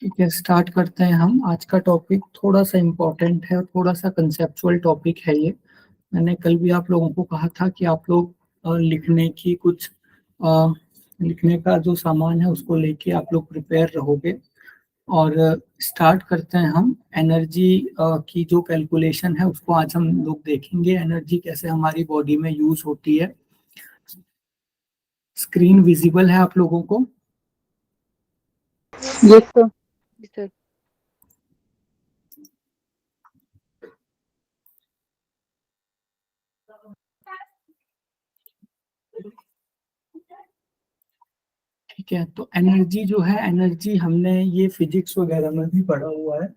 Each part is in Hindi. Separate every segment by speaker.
Speaker 1: ठीक है, स्टार्ट करते हैं हम। आज का टॉपिक थोड़ा सा इम्पोर्टेंट है और थोड़ा सा कंसेप्चुअल टॉपिक है ये। मैंने कल भी आप लोगों को कहा था कि आप लोग लिखने की कुछ अ, लिखने का जो सामान है उसको लेके आप लोग प्रिपेयर रहोगे। और स्टार्ट करते हैं हम। एनर्जी की जो कैलकुलेशन है उसको आज हम लोग देखेंगे, एनर्जी कैसे हमारी बॉडी में यूज होती है। स्क्रीन विजिबल है आप लोगों को?
Speaker 2: Yes sir. सर
Speaker 1: ठीक है, तो एनर्जी जो है, एनर्जी हमने ये फिजिक्स वगैरह में भी पढ़ा हुआ है।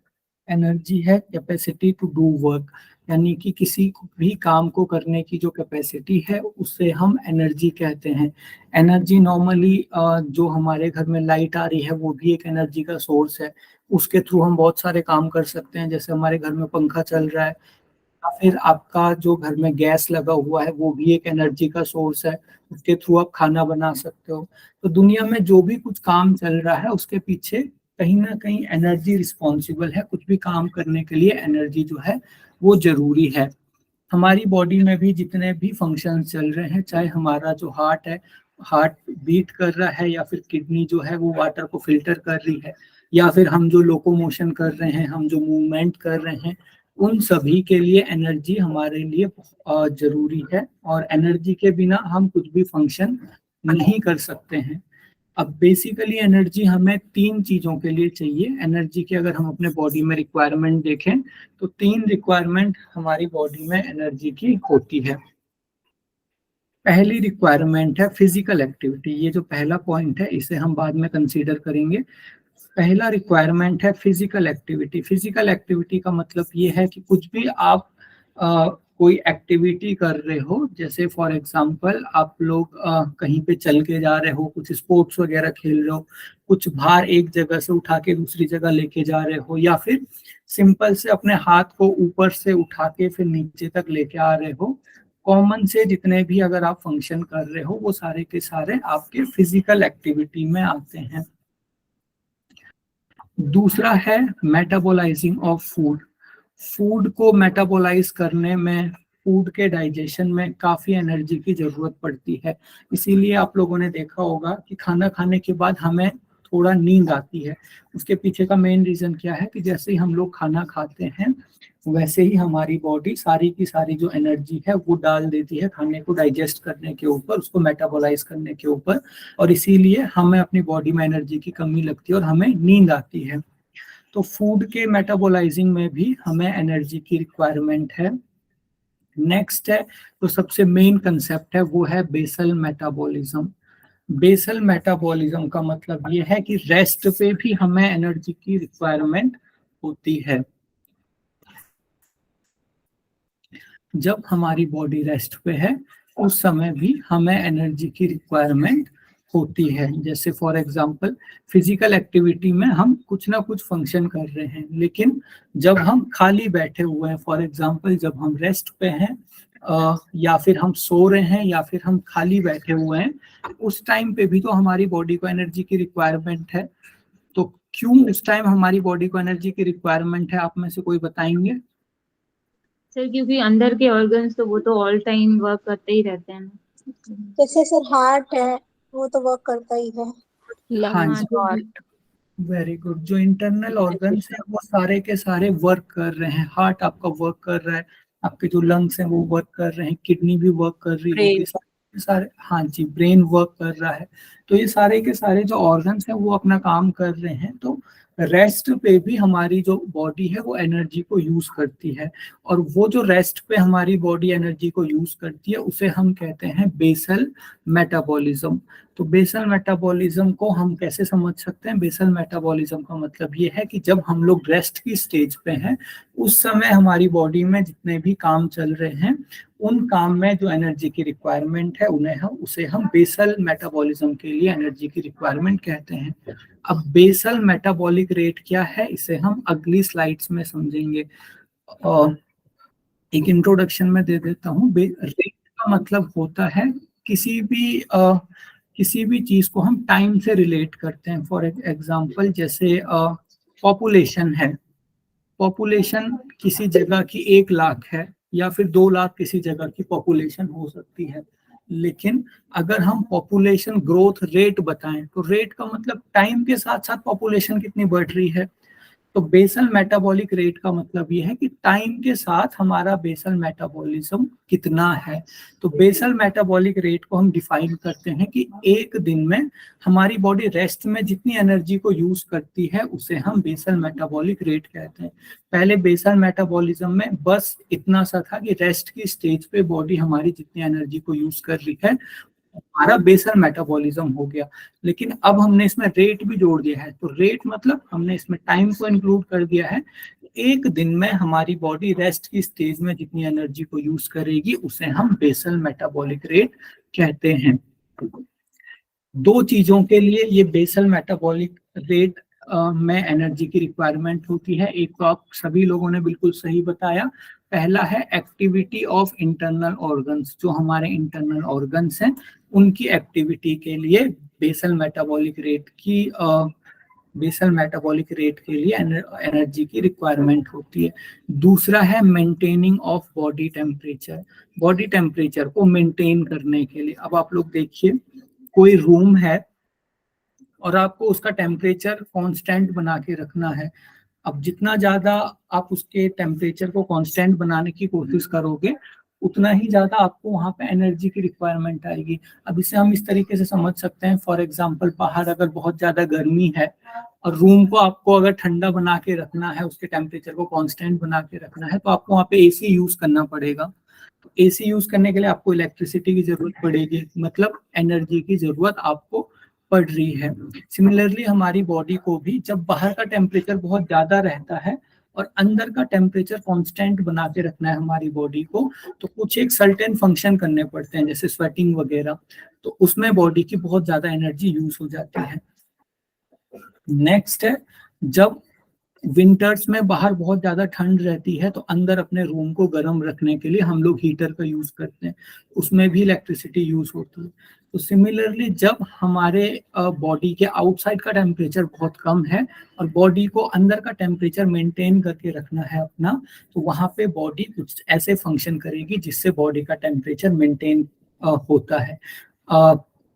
Speaker 1: एनर्जी है कैपेसिटी टू डू वर्क, यानी कि किसी भी काम को करने की जो कैपेसिटी है उसे हम एनर्जी कहते हैं। एनर्जी नॉर्मली जो हमारे घर में लाइट आ रही है वो भी एक एनर्जी का सोर्स है। उसके थ्रू हम बहुत सारे काम कर सकते हैं, जैसे हमारे घर में पंखा चल रहा है, या फिर आपका जो घर में गैस लगा हुआ है वो भी एक एनर्जी का सोर्स है। उसके थ्रू आप खाना बना सकते हो। तो दुनिया में जो भी कुछ काम चल रहा है उसके पीछे कहीं ना कहीं एनर्जी रिस्पॉन्सिबल है। कुछ भी काम करने के लिए एनर्जी जो है वो जरूरी है। हमारी बॉडी में भी जितने भी फंक्शन चल रहे हैं, चाहे हमारा जो हार्ट है, हार्ट बीट कर रहा है, या फिर किडनी जो है वो वाटर को फिल्टर कर रही है, या फिर हम जो लोकोमोशन कर रहे हैं, हम जो मूवमेंट कर रहे हैं, उन सभी के लिए एनर्जी हमारे लिए जरूरी है। और एनर्जी के बिना हम कुछ भी फंक्शन नहीं कर सकते हैं। अब बेसिकली एनर्जी हमें तीन चीजों के लिए चाहिए। एनर्जी की अगर हम अपने बॉडी में रिक्वायरमेंट देखें तो तीन रिक्वायरमेंट हमारी बॉडी में एनर्जी की होती है। पहली रिक्वायरमेंट है फिजिकल एक्टिविटी। ये जो पहला पॉइंट है इसे हम बाद में कंसीडर करेंगे। पहला रिक्वायरमेंट है फिजिकल एक्टिविटी। फिजिकल एक्टिविटी का मतलब ये है कि कुछ भी आप कोई एक्टिविटी कर रहे हो, जैसे फॉर एग्जांपल आप लोग कहीं पे चल के जा रहे हो, कुछ स्पोर्ट्स वगैरह खेल रहे हो, कुछ भार एक जगह से उठा के दूसरी जगह लेके जा रहे हो, या फिर सिंपल से अपने हाथ को ऊपर से उठा के फिर नीचे तक लेके आ रहे हो। कॉमन से जितने भी अगर आप फंक्शन कर रहे हो वो सारे के सारे आपके फिजिकल एक्टिविटी में आते हैं। दूसरा है मेटाबोलाइजिंग ऑफ फूड। फूड को मेटाबोलाइज करने में, फूड के डाइजेशन में काफी एनर्जी की जरूरत पड़ती है। इसीलिए आप लोगों ने देखा होगा कि खाना खाने के बाद हमें थोड़ा नींद आती है। उसके पीछे का मेन रीजन क्या है कि जैसे ही हम लोग खाना खाते हैं वैसे ही हमारी बॉडी सारी की सारी जो एनर्जी है वो डाल देती है खाने को डाइजेस्ट करने के ऊपर, उसको मेटाबोलाइज करने के ऊपर। और इसीलिए हमें अपनी बॉडी में एनर्जी की कमी लगती है और हमें नींद आती है। तो फूड के मेटाबोलाइजिंग में भी हमें एनर्जी की रिक्वायरमेंट है। नेक्स्ट है, तो सबसे मेन कंसेप्ट है वो है बेसल मेटाबॉलिज्म। बेसल मेटाबॉलिज्म का मतलब ये है कि रेस्ट पे भी हमें एनर्जी की रिक्वायरमेंट होती है। जब हमारी बॉडी रेस्ट पे है उस समय भी हमें एनर्जी की रिक्वायरमेंट होती है। जैसे फॉर एग्जांपल फिजिकल एक्टिविटी में हम कुछ ना कुछ फंक्शन कर रहे हैं, लेकिन जब हम खाली बैठे हुए हैं, फॉर एग्जांपल जब हम रेस्ट पे हैं, या फिर हम सो रहे हैं, या फिर हम खाली बैठे हुए हैं, उस टाइम पे भी तो हमारी बॉडी को एनर्जी की रिक्वायरमेंट है। तो क्यों उस टाइम हमारी बॉडी को एनर्जी की रिक्वायरमेंट है, आप में से कोई बताएंगे?
Speaker 2: सर क्योंकि अंदर के ऑर्गन्स तो वो तो ऑल टाइम वर्क करते ही रहते हैं ना।
Speaker 3: जैसे सर हार्ट है, वो तो वर्क करता ही है।
Speaker 1: हाँ
Speaker 2: हाँ
Speaker 1: जी,
Speaker 2: जो
Speaker 1: वेरी गुड। जो इंटरनल ऑर्गन्स हैं वो सारे के सारे वर्क कर रहे हैं। हार्ट आपका वर्क कर रहा है, आपके जो लंग्स हैं वो वर्क कर रहे हैं, किडनी भी वर्क कर रही होगी,
Speaker 2: ब्रेन।
Speaker 1: सारे के सारे, हाँ जी, ब्रेन वर्क कर रहा है। तो ये सारे के सारे जो ऑर्गन्स हैं वो अपना काम कर रहे हैं। तो रेस्ट पे भी हमारी जो बॉडी है वो एनर्जी को यूज करती है। और वो जो रेस्ट पे हमारी बॉडी एनर्जी को यूज करती है उसे हम कहते हैं बेसल मेटाबॉलिज्म। तो बेसल मेटाबॉलिज्म को हम कैसे समझ सकते हैं? बेसल मेटाबॉलिज्म का मतलब ये है कि जब हम लोग रेस्ट की स्टेज पे हैं उस समय हमारी बॉडी में जितने भी काम चल रहे हैं उन काम में जो एनर्जी की रिक्वायरमेंट है उसे हम बेसल मेटाबॉलिज्म के लिए एनर्जी की रिक्वायरमेंट कहते हैं। अब बेसल मेटाबॉलिक रेट क्या है इसे हम अगली स्लाइड्स में समझेंगे। और एक इंट्रोडक्शन में दे देता हूँ। रेट का मतलब होता है किसी भी चीज को हम टाइम से रिलेट करते हैं। फॉर एग्जांपल जैसे पॉपुलेशन है, पॉपुलेशन किसी जगह की 1 लाख है या फिर 2 लाख किसी जगह की पॉपुलेशन हो सकती है, लेकिन अगर हम पॉपुलेशन ग्रोथ रेट बताएं तो रेट का मतलब टाइम के साथ साथ पॉपुलेशन कितनी बढ़ रही है। तो बेसल मेटाबॉलिक रेट का मतलब ये है कि टाइम के साथ हमारा बेसल मेटाबॉलिज्म कितना है। तो बेसल मेटाबॉलिक रेट को हम डिफाइन करते हैं कि एक दिन में हमारी बॉडी रेस्ट में जितनी एनर्जी को यूज करती है उसे हम बेसल मेटाबॉलिक रेट कहते हैं। पहले बेसल मेटाबॉलिज्म में बस इतना सा था कि रेस्ट की स्टेज पे बॉडी हमारी जितनी एनर्जी को यूज कर रही है हमारा बेसल मेटाबॉलिज्म हो गया, लेकिन अब हमने इसमें रेट भी जोड़ दिया है। तो रेट मतलब हमने इसमें टाइम को इंक्लूड कर दिया है। एक दिन में हमारी बॉडी रेस्ट की स्टेज में जितनी एनर्जी को यूज करेगी उसे हम बेसल मेटाबॉलिक रेट कहते हैं। दो चीजों के लिए ये बेसल मेटाबॉलिक रेट में एनर्जी की रिक्वायरमेंट होती है। एक तो आप सभी लोगों ने बिल्कुल सही बताया, पहला है एक्टिविटी ऑफ इंटरनल ऑर्गन्स, जो हमारे इंटरनल ऑर्गन्स हैं उनकी एक्टिविटी के लिए बेसल मेटाबॉलिक रेट के लिए एनर्जी की रिक्वायरमेंट होती है। दूसरा है maintaining of body temperature, body temperature को मेंटेन करने के लिए। अब आप लोग देखिए, कोई रूम है और आपको उसका टेम्परेचर कांस्टेंट बना के रखना है। अब जितना ज्यादा आप उसके टेम्परेचर को कांस्टेंट बनाने की कोशिश करोगे उतना ही ज्यादा आपको वहां पे एनर्जी की रिक्वायरमेंट आएगी। अब इसे हम इस तरीके से समझ सकते हैं, फॉर एग्जांपल बाहर अगर बहुत ज्यादा गर्मी है और रूम को आपको अगर ठंडा बना के रखना है, उसके टेम्परेचर को कांस्टेंट बना के रखना है, तो आपको वहाँ पे एसी यूज करना पड़ेगा। तो एसी यूज करने के लिए आपको इलेक्ट्रिसिटी की जरूरत पड़ेगी, मतलब एनर्जी की जरूरत आपको पड़ रही है। सिमिलरली हमारी बॉडी को भी जब बाहर का टेम्परेचर बहुत ज्यादा रहता है और अंदर का टेम्परेचर कांस्टेंट बना के रखना है हमारी बॉडी को, तो कुछ एक सर्टेन फंक्शन करने पड़ते हैं जैसे स्वेटिंग वगैरह, तो उसमें बॉडी की बहुत ज्यादा एनर्जी यूज हो जाती है। नेक्स्ट है, जब विंटर्स में बाहर बहुत ज्यादा ठंड रहती है तो अंदर अपने रूम को गर्म रखने के लिए हम लोग हीटर का यूज करते हैं, उसमें भी इलेक्ट्रिसिटी यूज होती है। तो सिमिलरली जब हमारे बॉडी के आउटसाइड का टेम्परेचर बहुत कम है और बॉडी को अंदर का टेम्परेचर मेंटेन करके रखना है अपना, तो वहां पे बॉडी कुछ ऐसे फंक्शन करेगी जिससे बॉडी का टेम्परेचर मेंटेन होता है।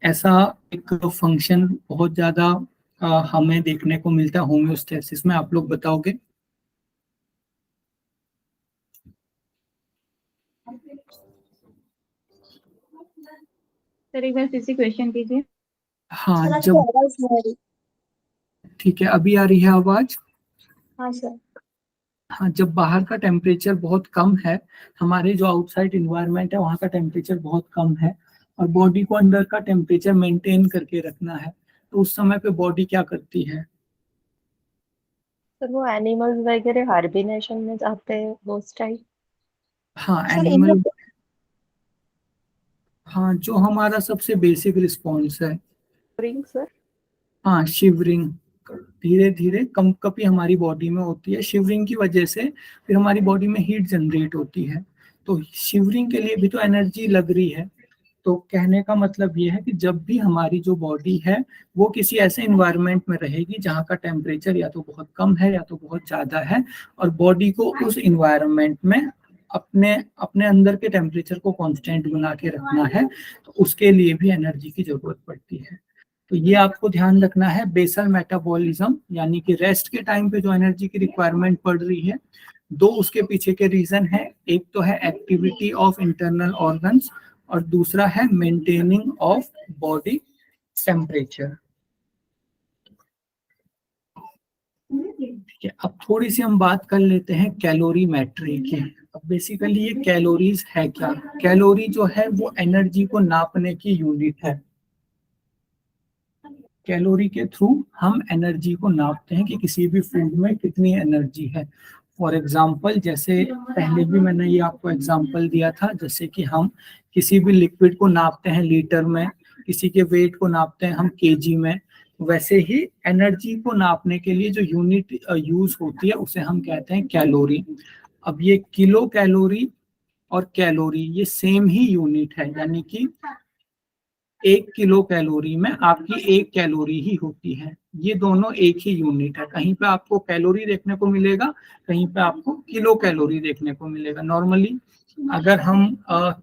Speaker 1: ऐसा एक फंक्शन बहुत ज्यादा हमें देखने को मिलता है होम्योस्टेसिस में। आप लोग बताओगे?
Speaker 2: सर एक बार फिर से क्वेश्चन कीजिए।
Speaker 1: हाँ,
Speaker 3: सर,
Speaker 1: जब
Speaker 3: आपकी आवाज नहीं आ रही।
Speaker 1: ठीक है, अभी आ रही है आवाज?
Speaker 3: हाँ सर।
Speaker 1: हाँ, जब बाहर का टेम्परेचर बहुत कम है, हमारे जो आउटसाइड इन्वायरमेंट है वहाँ का टेम्परेचर बहुत कम है और बॉडी को अंदर का टेम्परेचर मेंटेन करके रखना है, तो उस समय पे बॉडी क्या करती है?
Speaker 4: सर वो एनिमल्स वगैरह हाइबरनेशन में जाते हैं उस टाइम।
Speaker 1: हाँ,
Speaker 3: सर
Speaker 1: एनिमल, हाँ, जो हमारा सबसे बेसिक रिस्पॉन्स है।
Speaker 4: सर
Speaker 1: हाँ, शिवरिंग, धीरे धीरे कंपकपी हमारी बॉडी में होती है, शिवरिंग की वजह से फिर हमारी बॉडी में हीट जनरेट होती है। तो शिवरिंग के लिए भी तो एनर्जी लग रही है। तो कहने का मतलब ये है कि जब भी हमारी जो बॉडी है वो किसी ऐसे इन्वायरमेंट में रहेगी जहाँ का टेम्परेचर या तो बहुत कम है या तो बहुत ज्यादा है, और बॉडी को उस इन्वायरमेंट में अपने अपने अंदर के टेम्परेचर को कांस्टेंट बना के रखना है, तो उसके लिए भी एनर्जी की जरूरत पड़ती है। तो ये आपको ध्यान रखना है, बेसल मेटाबॉलिज्म यानी कि रेस्ट के टाइम पे जो एनर्जी की रिक्वायरमेंट पड़ रही है, दो उसके पीछे के रीजन है। एक तो है एक्टिविटी ऑफ इंटरनल ऑर्गन्स और दूसरा है मेंटेनिंग ऑफ बॉडी टेम्परेचर। ठीक है, अब थोड़ी सी हम बात कर लेते हैं कैलोरीमेट्री की। अब बेसिकली ये कैलोरीज है क्या? कैलोरी जो है वो एनर्जी को नापने की यूनिट है। कैलोरी के थ्रू हम एनर्जी को नापते हैं कि किसी भी फूड में कितनी एनर्जी है। फॉर एग्जाम्पल, जैसे पहले भी मैंने ये आपको एग्जाम्पल दिया था, जैसे कि हम किसी भी लिक्विड को नापते हैं लीटर में, किसी के वेट को नापते हैं हम केजी में, वैसे ही एनर्जी को नापने के लिए जो यूनिट यूज होती है उसे हम कहते हैं कैलोरी। अब ये किलो कैलोरी और कैलोरी ये सेम ही यूनिट है, यानी कि 1 किलो कैलोरी में आपकी 1 कैलोरी ही होती है। ये दोनों एक ही यूनिट है। कहीं पे आपको कैलोरी देखने को मिलेगा, कहीं पे आपको किलो कैलोरी देखने को मिलेगा। नॉर्मली अगर हम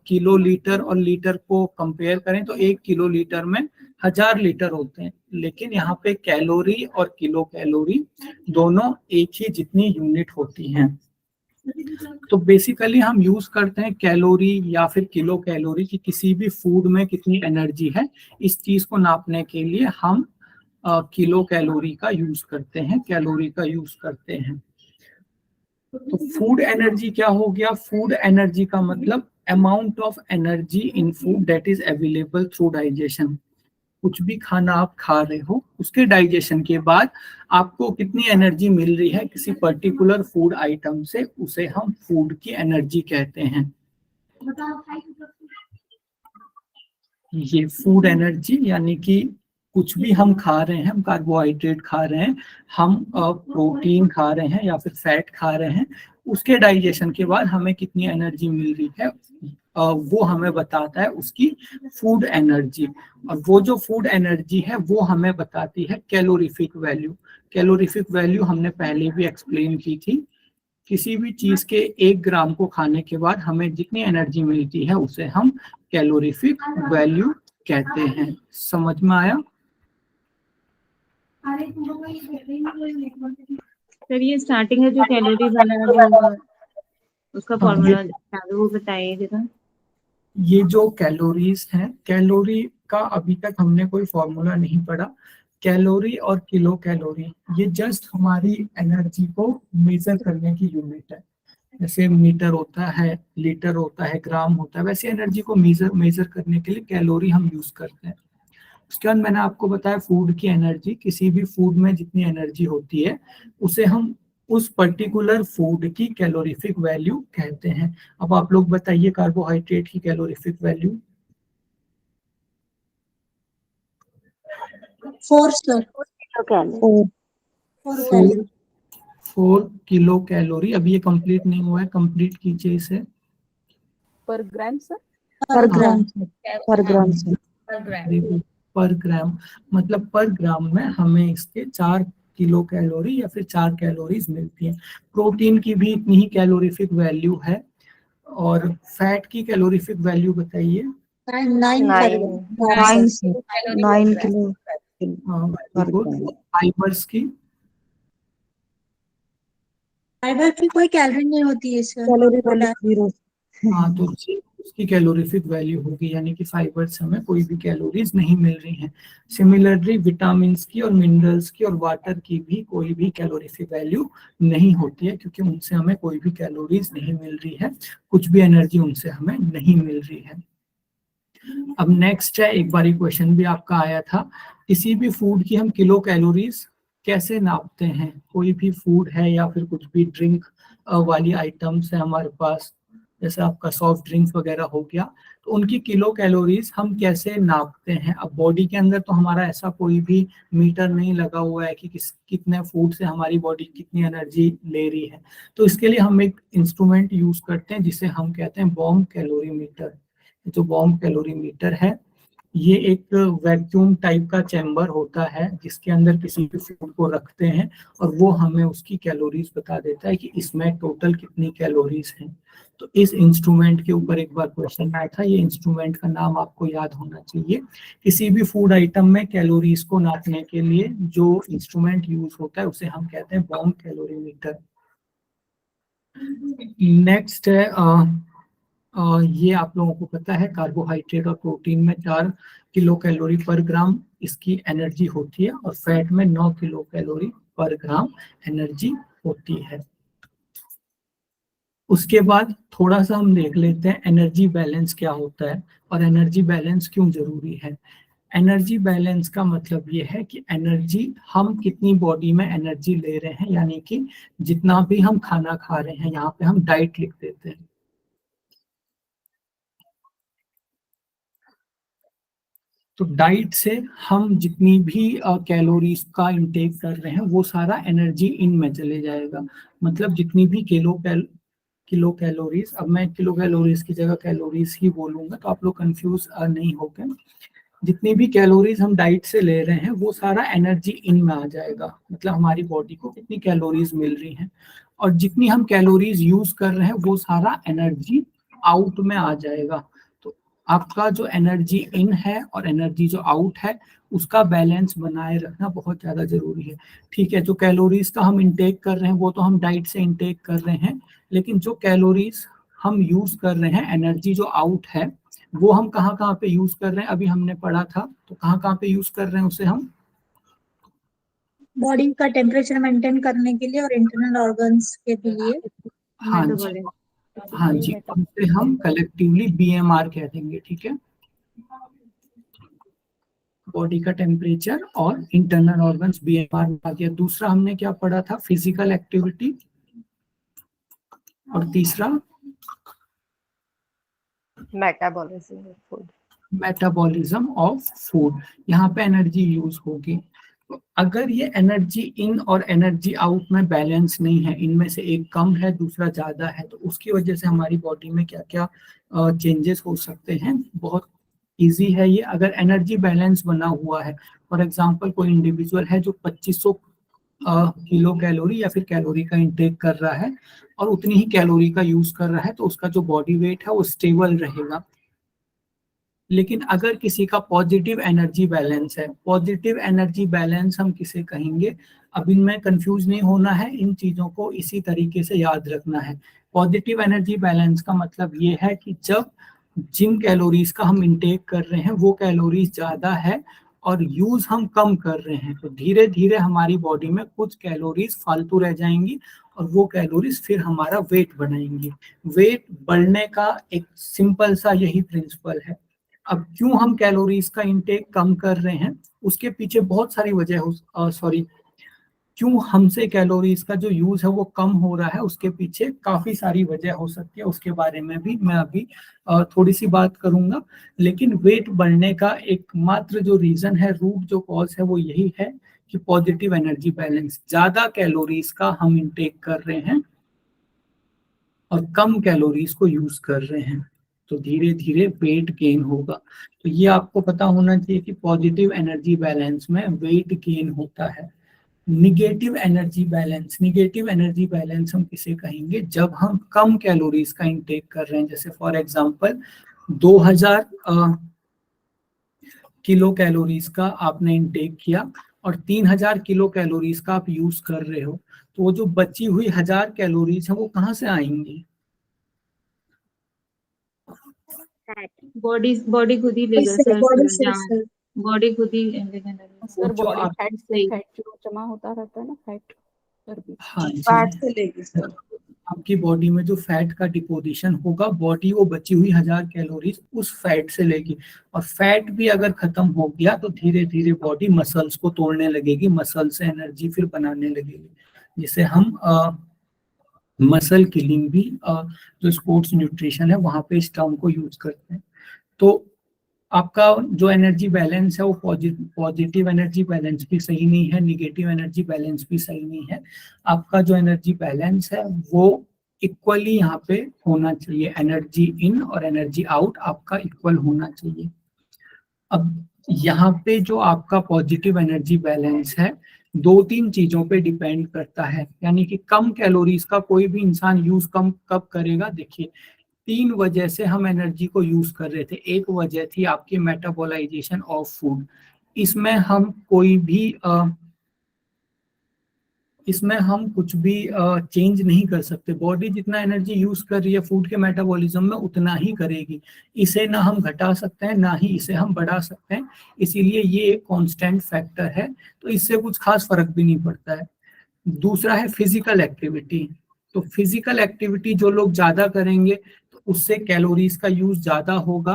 Speaker 1: किलो लीटर और लीटर को कंपेयर करें तो 1 किलो लीटर में 1000 लीटर होते हैं, लेकिन यहाँ पे कैलोरी और किलो कैलोरी दोनों एक ही जितनी यूनिट होती हैं। तो बेसिकली हम यूज करते हैं कैलोरी या फिर किलो कैलोरी की किसी भी फूड में कितनी एनर्जी है, इस चीज को नापने के लिए हम किलो कैलोरी का यूज करते हैं, कैलोरी का यूज करते हैं। तो फूड एनर्जी क्या हो गया? फूड एनर्जी का मतलब amount of energy in food that is available through digestion. कुछ भी खाना आप खा रहे हो, उसके डाइजेशन के बाद आपको कितनी एनर्जी मिल रही है किसी पर्टिकुलर फूड आइटम से, उसे हम फूड की एनर्जी कहते हैं। ये फूड एनर्जी यानी कि कुछ भी हम खा रहे हैं, हम कार्बोहाइड्रेट खा रहे हैं, हम प्रोटीन खा रहे हैं या फिर फैट खा रहे हैं, उसके डाइजेशन के बाद हमें कितनी एनर्जी मिल रही है वो हमें बताता है उसकी फूड एनर्जी। और वो जो फूड एनर्जी है वो हमें बताती है कैलोरीफिक वैल्यू। कैलोरीफिक वैल्यू हमने पहले भी एक्सप्लेन की थी। किसी भी चीज के 1 ग्राम को खाने के बाद हमें जितनी एनर्जी मिलती है उसे हम कैलोरीफिक वैल्यू कहते हैं। समझ में आया?
Speaker 2: सर ये स्टार्टिंग है जो कैलोरी वाला जो उसका फॉर्मूला वो बताइए जरा।
Speaker 1: ये जो कैलोरीज हैं, कैलोरी का अभी तक हमने कोई फॉर्मूला नहीं पढ़ा। कैलोरी और किलो कैलोरी ये जस्ट हमारी एनर्जी को मेजर करने की यूनिट है। जैसे मीटर होता है, लीटर होता है, ग्राम होता है, वैसे एनर्जी को मेजर करने के लिए कैलोरी हम यूज करते हैं। उसके बाद मैंने आपको बताया फूड की एनर्जी, किसी भी फूड में जितनी एनर्जी होती है उसे हम उस पर्टिकुलर फूड की कैलोरीफिक वैल्यू कहते हैं। अब आप लोग बताइए कार्बोहाइड्रेट की calorific value.
Speaker 3: 4 sir.
Speaker 1: 4 kilo calorie. अभी ये कंप्लीट नहीं हुआ है, कंप्लीट कीजिए इसे।
Speaker 5: पर ग्राम सर?
Speaker 3: पर ग्राम।
Speaker 4: पर ग्राम से
Speaker 1: पर ग्राम मतलब पर ग्राम में हमें इसके 4 किलो कैलोरी या फिर 4 कैलोरीज मिलती हैं। प्रोटीन की भी इतनी ही कैलोरीफिक वैल्यू है। और फैट की कैलोरीफिक वैल्यू बताइए।
Speaker 4: 9 किलो
Speaker 1: फाइबर्स की
Speaker 3: फाइबर की कोई कैलोरी नहीं होती है सर।
Speaker 4: Calorie value 0।
Speaker 1: हाँ, तो उसकी कैलोरीफिक वैल्यू होगी, यानी कि फाइबर से हमें कोई भी कैलोरीज नहीं मिल रही हैं। सिमिलरली विटामिन की और मिनरल्स की और वाटर की भी कोई भी कैलोरीफिक वैल्यू नहीं होती है, क्योंकि उनसे हमें कोई भी कैलोरीज नहीं मिल रही है, कुछ भी एनर्जी उनसे हमें नहीं मिल रही है। अब नेक्स्ट है, एक बार क्वेश्चन भी आपका आया था, किसी भी फूड की हम किलो कैलोरीज कैसे नापते हैं? कोई भी फूड है या फिर कुछ भी ड्रिंक वाली आइटम्स है हमारे पास, जैसे आपका सॉफ्ट ड्रिंक्स वगैरह हो गया, तो उनकी किलो कैलोरीज हम कैसे नापते हैं? अब बॉडी के अंदर तो हमारा ऐसा कोई भी मीटर नहीं लगा हुआ है कि कितने फूड से हमारी बॉडी कितनी एनर्जी ले रही है। तो इसके लिए हम एक इंस्ट्रूमेंट यूज करते हैं जिसे हम कहते हैं बॉम कैलोरीमीटर। जो बॉम कैलोरीमीटर है ये एक वैक्यूम टाइप का चैम्बर होता है जिसके अंदर किसी भी फूड को रखते हैं और वो हमें उसकी कैलोरीज बता देता है कि इसमें टोटल कितनी कैलोरीज हैं। तो इस इंस्ट्रूमेंट के ऊपर एक बार क्वेश्चन आया था, ये इंस्ट्रूमेंट का नाम आपको याद होना चाहिए। किसी भी फूड आइटम में कैलोरीज को नापने के लिए जो इंस्ट्रूमेंट यूज होता है उसे हम कहते हैं बॉम कैलोरीमीटर। नेक्स्ट है ये आप लोगों को पता है, कार्बोहाइड्रेट और प्रोटीन में 4 किलो कैलोरी पर ग्राम इसकी एनर्जी होती है और फैट में 9 किलो कैलोरी पर ग्राम एनर्जी होती है। उसके बाद थोड़ा सा हम देख लेते हैं एनर्जी बैलेंस क्या होता है और एनर्जी बैलेंस क्यों जरूरी है। एनर्जी बैलेंस का मतलब ये है कि एनर्जी, हम कितनी बॉडी में एनर्जी ले रहे हैं, यानी कि जितना भी हम खाना खा रहे हैं, यहाँ पे हम डाइट लिख देते हैं। तो डाइट से हम जितनी भी कैलोरीज का इंटेक कर रहे हैं वो सारा एनर्जी इन में चले जाएगा। मतलब जितनी भी किलो कैलोरीज, अब मैं किलो कैलोरीज की जगह कैलोरीज ही बोलूंगा तो आप लोग कंफ्यूज नहीं होंगे। जितनी भी कैलोरीज हम डाइट से ले रहे हैं वो सारा एनर्जी इन में आ जाएगा, मतलब हमारी बॉडी को कितनी कैलोरीज मिल रही हैं, और जितनी हम कैलोरीज यूज कर रहे हैं वो सारा एनर्जी आउट में आ जाएगा। तो आपका जो एनर्जी इन है और एनर्जी जो आउट है उसका बैलेंस बनाए रखना बहुत ज्यादा जरूरी है। ठीक है, जो कैलोरीज का हम इंटेक कर रहे हैं वो तो हम डाइट से इंटेक कर रहे हैं, लेकिन जो कैलोरीज हम यूज कर रहे हैं, एनर्जी जो आउट है, वो हम कहाँ कहाँ पे यूज कर रहे हैं अभी हमने पढ़ा था, तो कहाँ कहाँ पे यूज कर रहे हैं उसे हम,
Speaker 3: बॉडी का टेम्परेचर मेंटेन करने के लिए और इंटरनल ऑर्गन्स के लिए।
Speaker 1: हाँ जी,
Speaker 2: मेटाबॉलिज्म।
Speaker 1: हाँ जी, उसे हम कलेक्टिवली बीएमआर कह देंगे। ठीक है, बॉडी का टेम्परेचर और इंटरनल ऑर्गन्स बीएमआर आ गया। दूसरा हमने क्या पढ़ा था, फिजिकल एक्टिविटी, और तीसरा
Speaker 4: metabolism of food.
Speaker 1: Metabolism of food. यहाँ पे एनर्जी यूज होगी। तो अगर ये एनर्जी इन और एनर्जी आउट में बैलेंस नहीं है, इनमें से एक कम है दूसरा ज्यादा है, तो उसकी वजह से हमारी बॉडी में क्या क्या चेंजेस हो सकते हैं। बहुत इजी है ये। अगर एनर्जी बैलेंस बना हुआ है, फॉर एग्जांपल कोई इंडिविजुअल है जो 2500 किलो कैलोरी या फिर कैलोरी का इंटेक कर रहा है और उतनी ही कैलोरी का यूज कर रहा है, तो उसका जो बॉडी वेट है वो स्टेबल रहेगा। लेकिन अगर किसी का पॉजिटिव एनर्जी बैलेंस है, पॉजिटिव एनर्जी बैलेंस हम किसे कहेंगे, अब इनमें कंफ्यूज नहीं होना है, इन चीजों को इसी तरीके से याद रखना है। पॉजिटिव एनर्जी बैलेंस का मतलब ये है कि जब जिन कैलोरीज का हम इंटेक कर रहे हैं वो कैलोरीज ज्यादा है और यूज हम कम कर रहे हैं, तो धीरे धीरे हमारी बॉडी में कुछ कैलोरीज फालतू रह जाएंगी और वो कैलोरीज फिर हमारा वेट बनाएंगी। वेट बढ़ने का एक सिंपल सा यही प्रिंसिपल है। अब क्यों हम कैलोरीज का इंटेक कम कर रहे हैं, उसके पीछे बहुत सारी वजह हो, क्यों हमसे कैलोरीज का जो यूज है वो कम हो रहा है, उसके पीछे काफी सारी वजह हो सकती है। उसके बारे में भी मैं अभी थोड़ी सी बात करूंगा। लेकिन वेट बढ़ने का एकमात्र जो रीजन है, रूट जो कॉज है, वो यही है कि पॉजिटिव एनर्जी बैलेंस, ज्यादा कैलोरीज का हम इंटेक कर रहे हैं और कम कैलोरीज को यूज कर रहे हैं, तो धीरे धीरे वेट गेन होगा। तो ये आपको पता होना चाहिए कि पॉजिटिव एनर्जी बैलेंस में वेट गेन होता है। Negative energy balance, negative energy balance हम किसे कहेंगे, जब हम कम कैलोरीज का इंटेक कर रहे हैं। जैसे फॉर एग्जांपल 2000 किलो कैलोरीज का आपने इंटेक किया और 3000 किलो कैलोरीज का आप यूज कर रहे हो, तो वो जो बची हुई 1000 कैलोरीज है वो कहाँ से आएंगी?
Speaker 2: बॉडी खुद ही लेगा सर,
Speaker 3: बॉडी से सर।
Speaker 2: बॉडी खुद ही लेगा।
Speaker 5: सर
Speaker 1: जो
Speaker 5: बॉडी
Speaker 1: आप-
Speaker 5: फैट से फैट जो जमा होता रहता है ना, फैट चर्बी,
Speaker 1: हाँ जी,
Speaker 5: फैट से लेगी सर।
Speaker 1: आपकी बॉडी में जो फैट का डिपोजिशन होगा, बॉडी वो बची हुई 1000 कैलोरीज उस फैट से लेगी, और फैट भी अगर खत्म हो गया तो धीरे धीरे बॉडी मसल्स को तोड़ने लगेगी, मसल से एनर्जी फिर बनाने लगेगी, जिसे हम मसल किलिंग भी जो स्पोर्ट्स न्यूट्रिशन है वहां पे इस टर्म को यूज करते हैं। तो आपका जो एनर्जी बैलेंस है वो पॉजिटिव एनर्जी बैलेंस भी सही नहीं है, निगेटिव एनर्जी बैलेंस भी सही नहीं है। आपका जो एनर्जी बैलेंस है वो इक्वली यहाँ पे होना चाहिए, एनर्जी इन और एनर्जी आउट आपका इक्वल होना चाहिए। अब यहाँ पे जो आपका पॉजिटिव एनर्जी बैलेंस है, 2-3 चीजों पे डिपेंड करता है। यानी कि कम कैलोरीज का कोई भी इंसान यूज कम कब करेगा, देखिए 3 वजह से हम एनर्जी को यूज कर रहे थे। एक वजह थी आपकी मेटाबॉलाइजेशन ऑफ फूड, इसमें हम कोई भी इसमें हम कुछ भी चेंज नहीं कर सकते। बॉडी जितना एनर्जी यूज कर रही है फूड के मेटाबॉलिज्म में उतना ही करेगी, इसे ना हम घटा सकते हैं ना ही इसे हम बढ़ा सकते हैं, इसीलिए ये एक कांस्टेंट फैक्टर है, तो इससे कुछ खास फर्क भी नहीं पड़ता है। दूसरा है फिजिकल एक्टिविटी। तो फिजिकल एक्टिविटी जो लोग ज्यादा करेंगे तो उससे कैलोरीज का यूज ज्यादा होगा,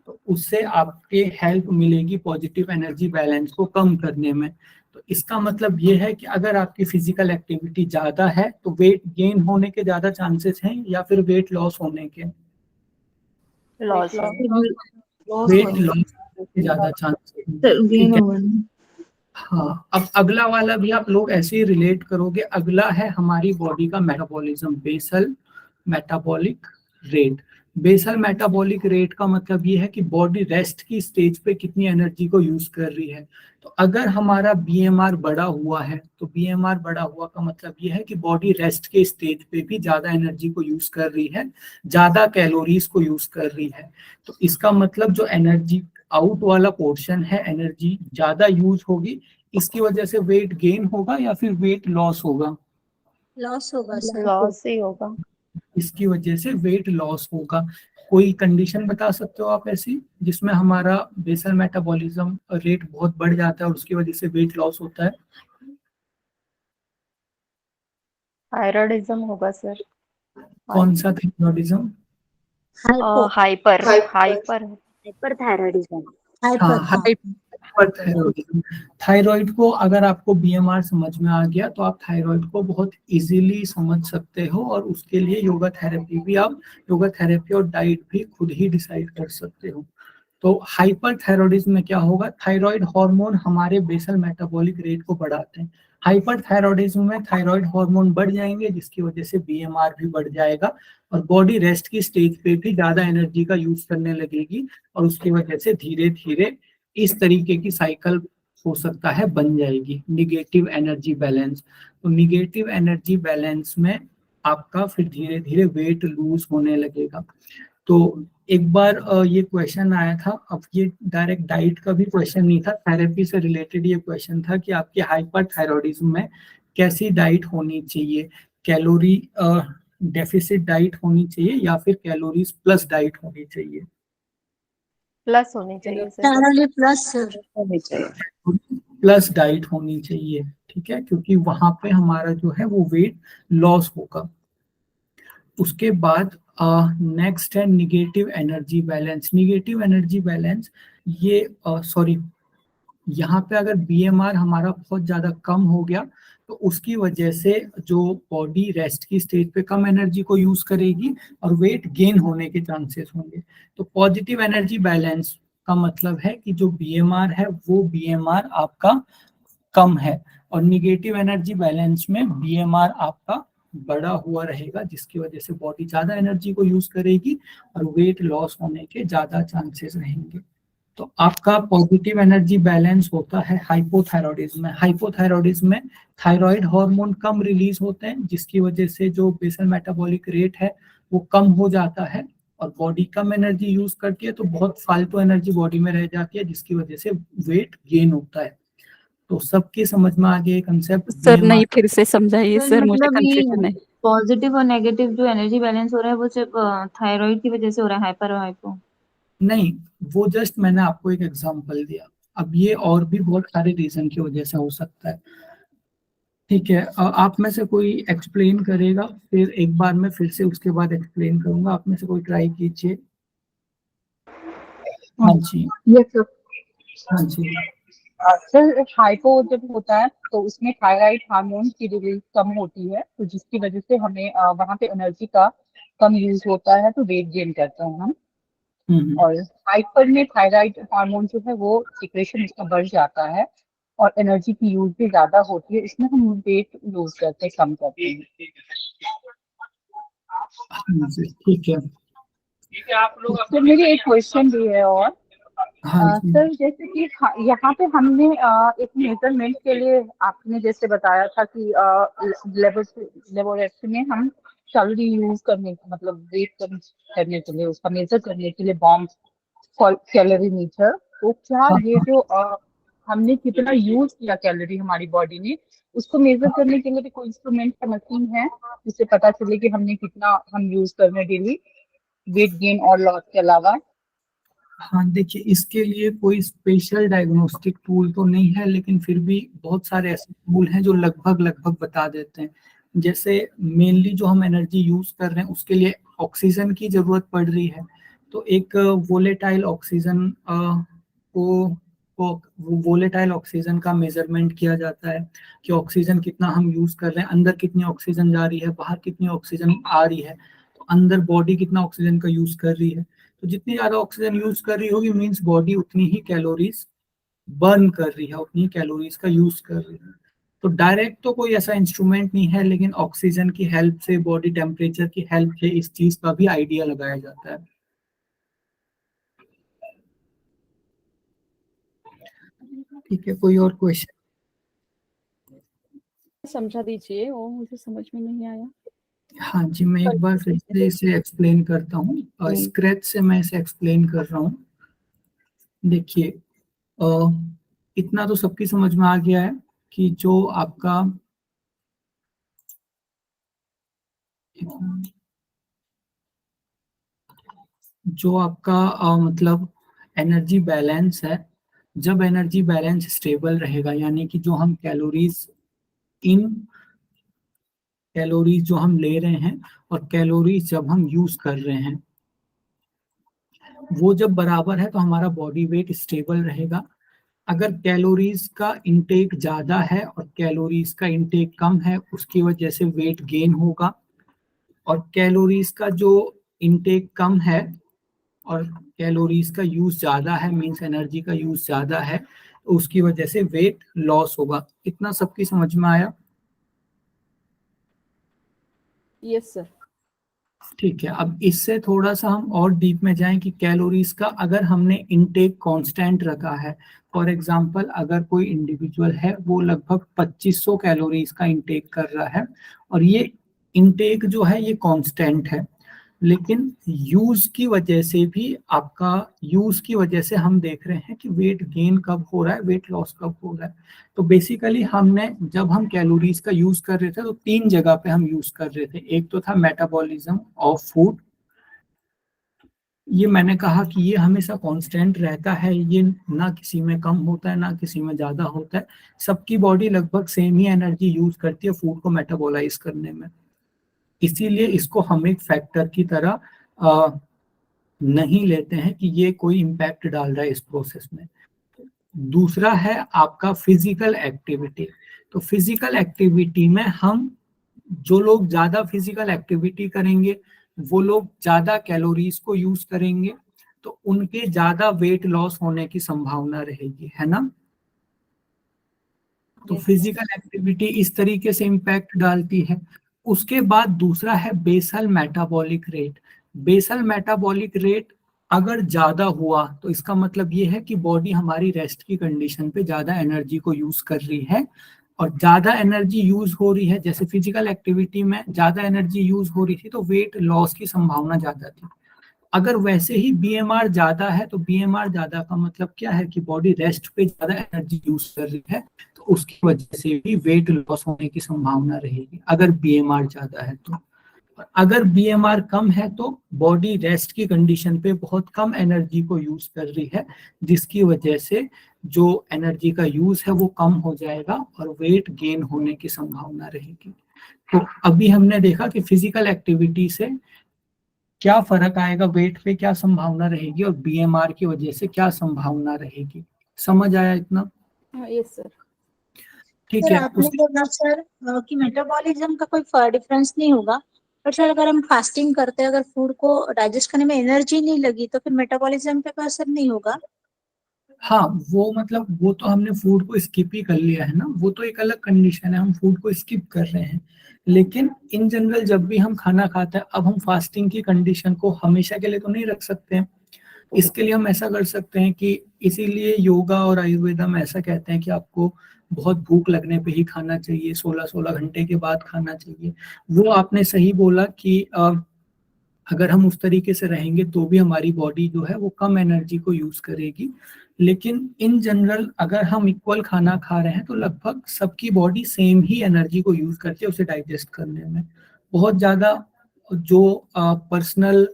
Speaker 1: तो उससे आपके हेल्प मिलेगी पॉजिटिव एनर्जी बैलेंस को कम करने में। तो इसका मतलब ये है कि अगर आपकी फिजिकल एक्टिविटी ज्यादा है तो वेट गेन होने के ज्यादा चांसेस हैं या फिर वेट लॉस होने के?
Speaker 4: लॉस
Speaker 1: वेट लॉस के ज्यादा चांसेस हैं,
Speaker 2: गेन
Speaker 1: ठीक है।
Speaker 2: होगा।
Speaker 1: हाँ, अब अगला वाला भी आप लोग ऐसे ही रिलेट करोगे। अगला है हमारी बॉडी का metabolism, basal metabolic rate. Basal metabolic rate का मतलब ये है कि बॉडी रेस्ट की स्टेज पे कितनी एनर्जी को यूज कर रही है। तो अगर हमारा बीएमआर बढ़ा हुआ है, तो बीएमआर बढ़ा हुआ का मतलब ये है कि बॉडी रेस्ट के स्टेज पे भी ज्यादा एनर्जी को यूज कर रही है, ज्यादा कैलोरीज को यूज कर रही है। तो इसका मतलब जो एनर्जी आउट वाला पोर्शन है, एनर्जी ज्यादा यूज होगी, इसकी वजह से वेट गेन होगा या फिर वेट लॉस होगा?
Speaker 3: लॉस होगा सर।
Speaker 4: लॉस ही होगा।
Speaker 1: इसकी वजह से वेट लॉस होगा। कोई कंडीशन बता सकते हो आप ऐसी जिसमें हमारा बेसल मेटाबॉलिज्म रेट बहुत बढ़ जाता है और उसकी वजह से वेट लॉस होता है?
Speaker 4: थायराइडिज्म होगा सर।
Speaker 1: कौन सा थायराइडिज्म?
Speaker 4: Hyper hyper
Speaker 2: hyperthyroidism.
Speaker 1: हाँ,
Speaker 3: हाइपर।
Speaker 1: हाइपरथायराइडिज्म। थायराइड को अगर आपको बीएमआर समझ में आ गया तो आप थायराइड को बहुत इजीली समझ सकते हो, और उसके लिए योगा थेरेपी और डाइट भी खुद ही डिसाइड कर सकते हो। तो हाइपरथायराइडिज्म में क्या होगा, थायराइड हार्मोन हमारे बेसल मेटाबॉलिक रेट को बढ़ाते हैं। हाइपरथायराइडिज्म में थायराइड हार्मोन बढ़ जाएंगे, जिसकी वजह से बीएमआर भी बढ़ जाएगा और बॉडी रेस्ट की स्टेज पे भी ज्यादा एनर्जी का यूज करने लगेगी, और उसकी वजह से धीरे धीरे इस तरीके की साइकिल हो सकता है बन जाएगी, निगेटिव एनर्जी बैलेंस। तो निगेटिव एनर्जी बैलेंस में आपका फिर धीरे धीरे वेट लूज होने लगेगा। तो एक बार ये क्वेश्चन आया था, अब ये डायरेक्ट डाइट का भी क्वेश्चन नहीं था, थेरेपी से रिलेटेड ये क्वेश्चन था कि आपके हाइपरथायराइडिज्म में कैसी डाइट होनी चाहिए, कैलोरी डेफिसिट डाइट होनी चाहिए या फिर कैलोरीज प्लस डाइट होनी चाहिए?
Speaker 4: प्लस होनी चाहिए सर।
Speaker 3: Calorie plus sir.
Speaker 2: होनी चाहिए।
Speaker 1: प्लस डाइट होनी चाहिए, ठीक है, क्योंकि वहां पे हमारा जो है वो वेट लॉस होगा। उसके बाद नेक्स्ट है negative energy balance. Negative energy balance ये सॉरी, यहाँ पे अगर बीएमआर हमारा बहुत ज्यादा कम हो गया तो उसकी वजह से जो बॉडी रेस्ट की स्टेज पे कम एनर्जी को यूज करेगी और वेट गेन होने के चांसेस होंगे। तो पॉजिटिव एनर्जी बैलेंस का मतलब है कि जो बीएमआर है वो बीएमआर आपका कम है, और निगेटिव एनर्जी बैलेंस में बीएमआर आपका बड़ा हुआ रहेगा, जिसकी वजह से बॉडी ज्यादा एनर्जी को यूज करेगी और वेट लॉस होने के ज्यादा चांसेस रहेंगे। तो आपका पॉजिटिव एनर्जी बैलेंस होता है हाइपोथायराइडिज्म में। हाइपोथायराइडिज्म में थायराइड हार्मोन कम रिलीज होते हैं, जिसकी वजह से जो बेसल मेटाबॉलिक रेट है वो कम हो जाता है और बॉडी कम एनर्जी यूज करती है, तो बहुत फालतू एनर्जी बॉडी में रह जाती है, जिसकी वजह से वेट गेन होता है। तो सबके समझ में आ गया कंसेप्ट?
Speaker 5: सर नहीं, फिर से समझाइए सर, मुझे
Speaker 2: मतलब
Speaker 5: कंफ्यूजन है।
Speaker 2: ये पॉजिटिव और नेगेटिव जो एनर्जी बैलेंस हो रहा है वो सिर्फ थायराइड की वजह से हो रहा है, हाइपर और हाइपो?
Speaker 1: नहीं, वो जस्ट मैंने आपको एक एग्जांपल दिया। अब ये और भी बहुत सारे रीजन की वजह से हो सकता है, ठीक है। आप में से कोई एक्सप्लेन करेगा, फिर एक बार मैं फिर से उसके बाद एक्सप्लेन करूंगा। आप में से कोई ट्राई कीजिए। हाँ जी,
Speaker 6: यस सर।
Speaker 1: हाँ जी।
Speaker 6: सर हाइपो जब होता है तो उसमें थायराइड हार्मोन की रिलीज कम होती है, तो जिसकी वजह से हमें वहाँ पे एनर्जी का कम यूज होता है, तो वेट गेन करते हैं हम। और हाइपर में थायराइड हार्मोन जो है वो सिक्रेशन उसका बढ़ जाता है और एनर्जी की यूज भी ज्यादा होती है, इसमें हम वेट लूज करते हैं, कम करते हैं।
Speaker 1: हाँ जी, ठीक है।
Speaker 6: तो मेरी एक क्वेश्चन भी है और
Speaker 1: हाँ जी,
Speaker 6: सर जैसे कि यहाँ पे हमने एक मेजरमेंट के लिए आपने जैसे बताया था कि लेबोरेटरी में हम कैलोरी यूज करने मतलब वेट करने के लिए, उसका मेजर करने के लिए बॉम्ब कैलोरी मीटर, तो क्या
Speaker 1: हाँ
Speaker 6: ये जो हमने कितना यूज किया कैलोरी हमारी बॉडी ने, उसको मेजर करने के लिए भी कोई इंस्ट्रूमेंट या मशीन है जिससे पता चले कि हमने कितना हम यूज कर रहे हैं डेली, वेट गेन और लॉस के अलावा?
Speaker 1: हाँ, देखिए इसके लिए कोई स्पेशल डायग्नोस्टिक टूल तो नहीं है, लेकिन फिर भी बहुत सारे ऐसे टूल हैं जो लगभग लगभग बता देते हैं। जैसे मेनली जो हम एनर्जी यूज कर रहे हैं उसके लिए ऑक्सीजन की जरूरत पड़ रही है, तो एक वोलेटाइल ऑक्सीजन वोलेटाइल ऑक्सीजन का मेजरमेंट किया जाता है कि ऑक्सीजन कितना हम यूज कर रहे हैं, अंदर कितनी ऑक्सीजन जा रही है, बाहर कितनी ऑक्सीजन आ रही है, तो अंदर बॉडी कितना ऑक्सीजन का यूज कर रही है। तो जितनी ज्यादा ऑक्सीजन यूज कर रही होगी मींस बॉडी उतनी ही कैलोरीज बर्न कर रही है, उतनी कैलोरीज का यूज कर रही है। तो डायरेक्ट तो कोई ऐसा इंस्ट्रूमेंट नहीं है, लेकिन ऑक्सीजन की हेल्प से, बॉडी टेम्परेचर की हेल्प से इस चीज का भी आइडिया लगाया जाता है। ठीक है, कोई और क्वेश्चन?
Speaker 5: समझा दीजिए, वो मुझे समझ में नहीं आया।
Speaker 1: हाँ जी, मैं एक बार फिर से इसे एक्सप्लेन करता हूँ, स्क्रैच से मैं इसे एक्सप्लेन कर रहा हूँ। देखिए, इतना तो सबकी समझ में आ गया है कि जो आपका मतलब एनर्जी बैलेंस है, जब एनर्जी बैलेंस स्टेबल रहेगा, यानी कि जो हम कैलोरीज जो हम ले रहे हैं और कैलोरीज जब हम यूज कर रहे हैं, वो जब बराबर है तो हमारा बॉडी वेट स्टेबल रहेगा। अगर कैलोरीज का इंटेक ज्यादा है और कैलोरीज का इंटेक कम है, उसकी वजह से वेट गेन होगा। और कैलोरीज का जो इंटेक कम है और कैलोरीज का यूज ज्यादा है, मींस एनर्जी का यूज ज्यादा है, तो उसकी वजह से वेट लॉस होगा। इतना सबकी समझ में आया?
Speaker 5: Yes sir.
Speaker 1: ठीक है, अब इससे थोड़ा सा हम और डीप में जाएं कि कैलोरीज का अगर हमने इनटेक कांस्टेंट रखा है, फॉर एग्जांपल अगर कोई इंडिविजुअल है वो लगभग 2500 कैलोरीज का इनटेक कर रहा है, और ये इनटेक जो है ये कांस्टेंट है, लेकिन यूज की वजह से भी यूज की वजह से हम देख रहे हैं कि वेट गेन कब हो रहा है, वेट लॉस कब हो रहा है। तो बेसिकली हमने जब हम कैलोरीज का यूज कर रहे थे तो 3 जगह पे हम यूज कर रहे थे। एक तो था मेटाबॉलिज्म ऑफ फूड, ये मैंने कहा कि ये हमेशा कांस्टेंट रहता है, ये ना किसी में कम होता है ना किसी में ज्यादा होता है। सबकी बॉडी लगभग सेम ही एनर्जी यूज करती है फूड को मेटाबोलाइज करने में, इसीलिए इसको हम एक फैक्टर की तरह नहीं लेते हैं कि ये कोई इम्पैक्ट डाल रहा है इस प्रोसेस में। दूसरा है आपका फिजिकल एक्टिविटी। तो फिजिकल एक्टिविटी में हम, जो लोग ज्यादा फिजिकल एक्टिविटी करेंगे वो लोग ज्यादा कैलोरीज को यूज करेंगे, तो उनके ज्यादा वेट लॉस होने की संभावना रहेगी, है ना। तो फिजिकल एक्टिविटी इस तरीके से इम्पैक्ट डालती है। उसके बाद दूसरा है basal metabolic rate. Basal metabolic rate अगर ज्यादा हुआ तो इसका मतलब ये है कि बॉडी हमारी रेस्ट की कंडीशन पे ज्यादा एनर्जी को यूज कर रही है, और ज्यादा एनर्जी यूज हो रही है, जैसे फिजिकल एक्टिविटी में ज्यादा एनर्जी यूज हो रही थी तो वेट लॉस की संभावना ज्यादा थी। अगर वैसे ही बीएमआर ज्यादा है, तो बीएमआर ज्यादा का मतलब क्या है कि बॉडी रेस्ट पे ज्यादा एनर्जी यूज कर रही है, तो उसकी वजह से भी वेट लॉस होने की संभावना रहेगी अगर बीएमआर ज्यादा है तो। अगर बीएमआर कम है तो बॉडी रेस्ट की कंडीशन पे बहुत कम एनर्जी को यूज कर रही है, जिसकी वजह से जो एनर्जी का यूज है वो कम हो जाएगा और वेट गेन होने की संभावना रहेगी। तो अभी हमने देखा कि फिजिकल एक्टिविटी से क्या फर्क आएगा, वेट पे क्या संभावना रहेगी और बीएमआर की वजह से क्या संभावना रहेगी। समझ आया इतना?
Speaker 5: हाँ यस सर।
Speaker 1: ठीक
Speaker 3: सर
Speaker 1: है।
Speaker 3: आपने बोला सर कि मेटाबॉलिज्म का कोई डिफरेंस नहीं होगा, पर सर अगर हम फास्टिंग करते हैं, अगर फूड को डाइजेस्ट करने में एनर्जी नहीं लगी तो फिर मेटाबॉलिज्म पे कोई असर नहीं होगा?
Speaker 1: हाँ, वो मतलब वो तो हमने फूड को स्किप ही कर लिया है ना, वो तो एक अलग कंडीशन है, हम फूड को स्किप कर रहे हैं। लेकिन इन जनरल जब भी हम खाना खाते हैं, अब हम फास्टिंग की कंडीशन को हमेशा के लिए तो नहीं रख सकते हैं। इसके लिए हम ऐसा कर सकते हैं कि इसीलिए योगा और आयुर्वेदा में ऐसा कहते हैं कि आपको बहुत भूख लगने पे ही खाना चाहिए, 16-16 घंटे के बाद खाना चाहिए। वो आपने सही बोला कि अगर हम उस तरीके से रहेंगे तो भी हमारी बॉडी जो है वो कम एनर्जी को यूज करेगी। लेकिन इन जनरल अगर हम इक्वल खाना खा रहे हैं तो लगभग सबकी बॉडी सेम ही एनर्जी को यूज करती है उसे डाइजेस्ट करने में। बहुत ज्यादा जो personal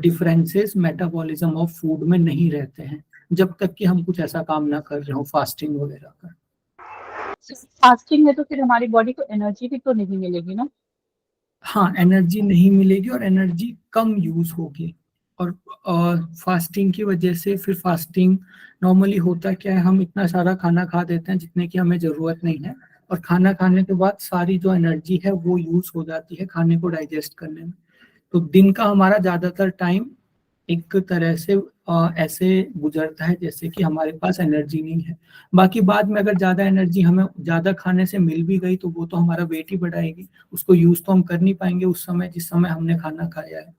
Speaker 1: differences metabolism of food में नहीं रहते हैं, जब तक कि हम कुछ ऐसा काम ना कर रहे हो फास्टिंग वगैरह का।
Speaker 6: फास्टिंग में तो फिर हमारी बॉडी को एनर्जी भी तो नहीं मिलेगी ना।
Speaker 1: हाँ, एनर्जी नहीं मिलेगी और एनर्जी कम यूज होगी। और फास्टिंग की वजह से फिर फास्टिंग नॉर्मली होता क्या है, हम इतना सारा खाना खा देते हैं जितने की हमें जरूरत नहीं है, और खाना खाने के बाद सारी जो एनर्जी है वो यूज हो जाती है खाने को डाइजेस्ट करने में। तो दिन का हमारा ज्यादातर टाइम एक तरह से ऐसे गुजरता है जैसे कि हमारे पास एनर्जी नहीं है। बाकी बाद में अगर ज्यादा एनर्जी हमें ज्यादा खाने से मिल भी गई तो वो तो हमारा वेट ही बढ़ाएगी, उसको यूज तो हम कर नहीं पाएंगे उस समय जिस समय हमने खाना खाया है।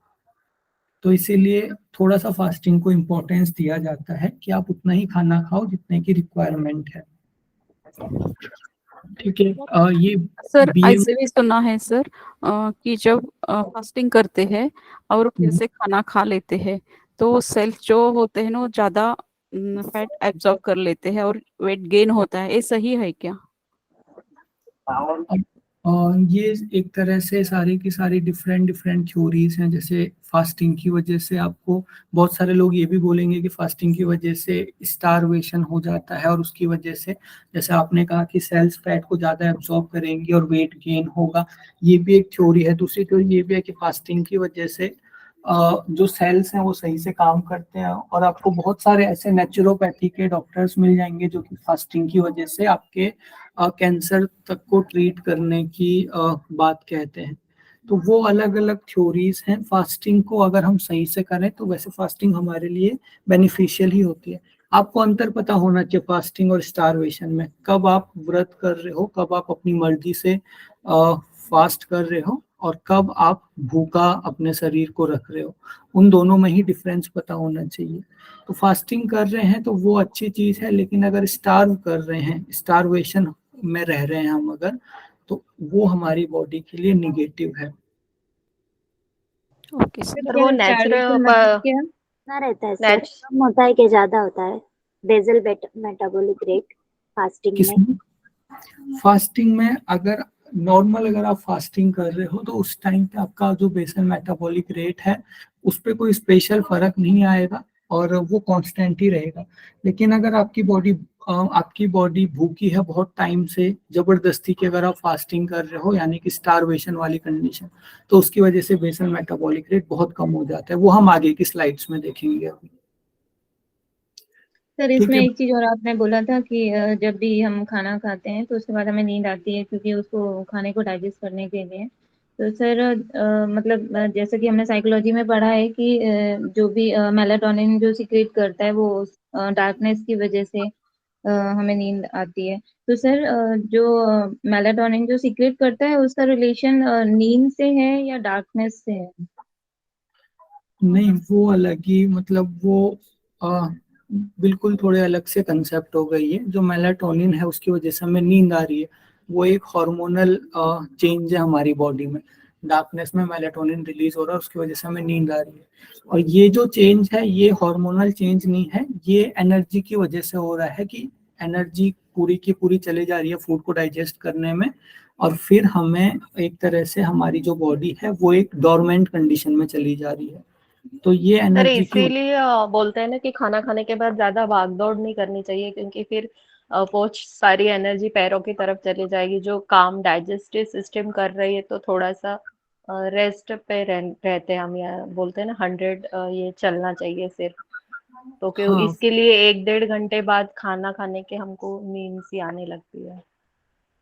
Speaker 1: तो इसीलिए थोड़ा सा फास्टिंग को इम्पोर्टेंस दिया जाता है कि आप उतना ही खाना खाओ जितने की रिक्वायरमेंट है। ठीक है। ये
Speaker 5: सर
Speaker 1: बीए
Speaker 5: ऐसे भी सुना है सर कि जब फास्टिंग करते हैं और फिर से खाना खा लेते हैं तो सेल्स जो होते हैं ना वो ज्यादा फैट एब्जॉर्ब कर लेते हैं और वेट गेन होता है, ये सही है क्या?
Speaker 1: ये एक तरह से सारी की सारी डिफरेंट डिफरेंट थ्योरीज हैं। जैसे फास्टिंग की वजह से आपको, बहुत सारे लोग ये भी बोलेंगे कि फास्टिंग की वजह से स्टारवेशन हो जाता है और उसकी वजह से, जैसे आपने कहा कि सेल्स फैट को ज़्यादा एब्जॉर्ब करेंगी और वेट गेन होगा, ये भी एक थ्योरी है। दूसरी थ्योरी ये भी है कि फास्टिंग की वजह से जो सेल्स हैं वो सही से काम करते हैं, और आपको बहुत सारे ऐसे नेचुरोपैथी के डॉक्टर्स मिल जाएंगे जो कि फास्टिंग की वजह से आपके कैंसर तक को ट्रीट करने की बात कहते हैं। तो वो अलग अलग थ्योरीज हैं। फास्टिंग को अगर हम सही से करें तो वैसे फास्टिंग हमारे लिए बेनिफिशियल ही होती है। आपको अंतर पता होना चाहिए फास्टिंग और स्टारवेशन में, कब आप व्रत कर रहे हो, कब आप अपनी मर्जी से फास्ट कर रहे हो, और कब आप भूखा अपने शरीर को रख रहे हो। उन दोनों में ही डिफरेंस पता होना चाहिए। तो फास्टिंग कर रहे हैं तो वो अच्छी चीज है, लेकिन अगर स्टार्व कर रहे हैं, स्टारवेशन में रह रहे हैं हम अगर, तो वो हमारी बॉडी के लिए निगेटिव है।
Speaker 5: Okay sir.
Speaker 4: पर वो नेचुरल
Speaker 3: कितना रहता है सर, कम होता है कि ज्यादा होता है बेसल मेटाबॉलिक रेट फास्टिंग में?
Speaker 1: किसमें? फास्टिंग में अगर नॉर्मल अगर आप फास्टिंग कर रहे हो तो उस टाइम पे आपका जो बेसल मेटाबॉलिक रेट है उस पे कोई स्पेशल फर्क नहीं आएगा और वो कांस्टेंट ही रहेगा। लेकिन अगर आपकी बॉडी भूखी है बहुत टाइम से, जबरदस्ती की अगर आप फास्टिंग कर रहे हो यानी कि स्टारवेशन वाली कंडीशन, तो उसकी वजह से बेसल मेटाबॉलिक रेट बहुत कम हो जाता है। वो हम आगे की स्लाइड्स में देखेंगे अभी।
Speaker 2: सर
Speaker 1: ठीक
Speaker 2: इसमें
Speaker 1: है।
Speaker 2: एक चीज और आपने बोला था कि जब भी हम खाना खाते हैं तो उसके बाद हमें नींद आती है क्योंकि उसको खाने को डाइजेस्ट करने के लिए। तो सर मतलब जैसे कि हमने साइकोलॉजी में पढ़ा है कि जो भी मेलाटोनिन जो सीक्रेट करता है वो डार्कनेस की वजह से हमें नींद आती है। तो सर जो मेलाटोनिन जो सीक्रेट करता है उसका रिलेशन नींद से है या डार्कनेस से है?
Speaker 1: नहीं, वो अलग ही, मतलब वो बिल्कुल थोड़े अलग से कंसेप्ट हो गई है। जो मेलाटोनिन है उसकी वजह से हमें नींद आ रही है, वो एक हार्मोनल चेंज है हमारी बॉडी में। डार्कनेस में मेलाटोनिन रिलीज हो रहा है, उसकी वजह से हमें नींद आ रही है। और ये जो चेंज है ये हार्मोनल चेंज नहीं है, ये एनर्जी की वजह से हो रहा है कि एनर्जी पूरी की पूरी चले जा रही है फूड को डाइजेस्ट करने में, और फिर हमें एक तरह से हमारी जो बॉडी है वो एक डोरमेंट कंडीशन में चली जा रही है। तो ये
Speaker 4: सर
Speaker 1: एनर्जी की
Speaker 4: इसीलिए बोलते हैं ना कि खाना खाने के बाद ज्यादा भाग दौड़ नहीं करनी चाहिए, क्योंकि फिर वो सारी एनर्जी पैरों की तरफ चली जाएगी जो काम डाइजेस्टिव सिस्टम कर रही है। तो थोड़ा सा रेस्ट पे रहते हैं हम, या बोलते हैं ना 100 ये चलना चाहिए सिर्फ। तो क्यों
Speaker 1: हाँ
Speaker 4: इसके लिए 1-1.5 घंटे बाद खाना खाने के हमको नींद सी आने लगती है।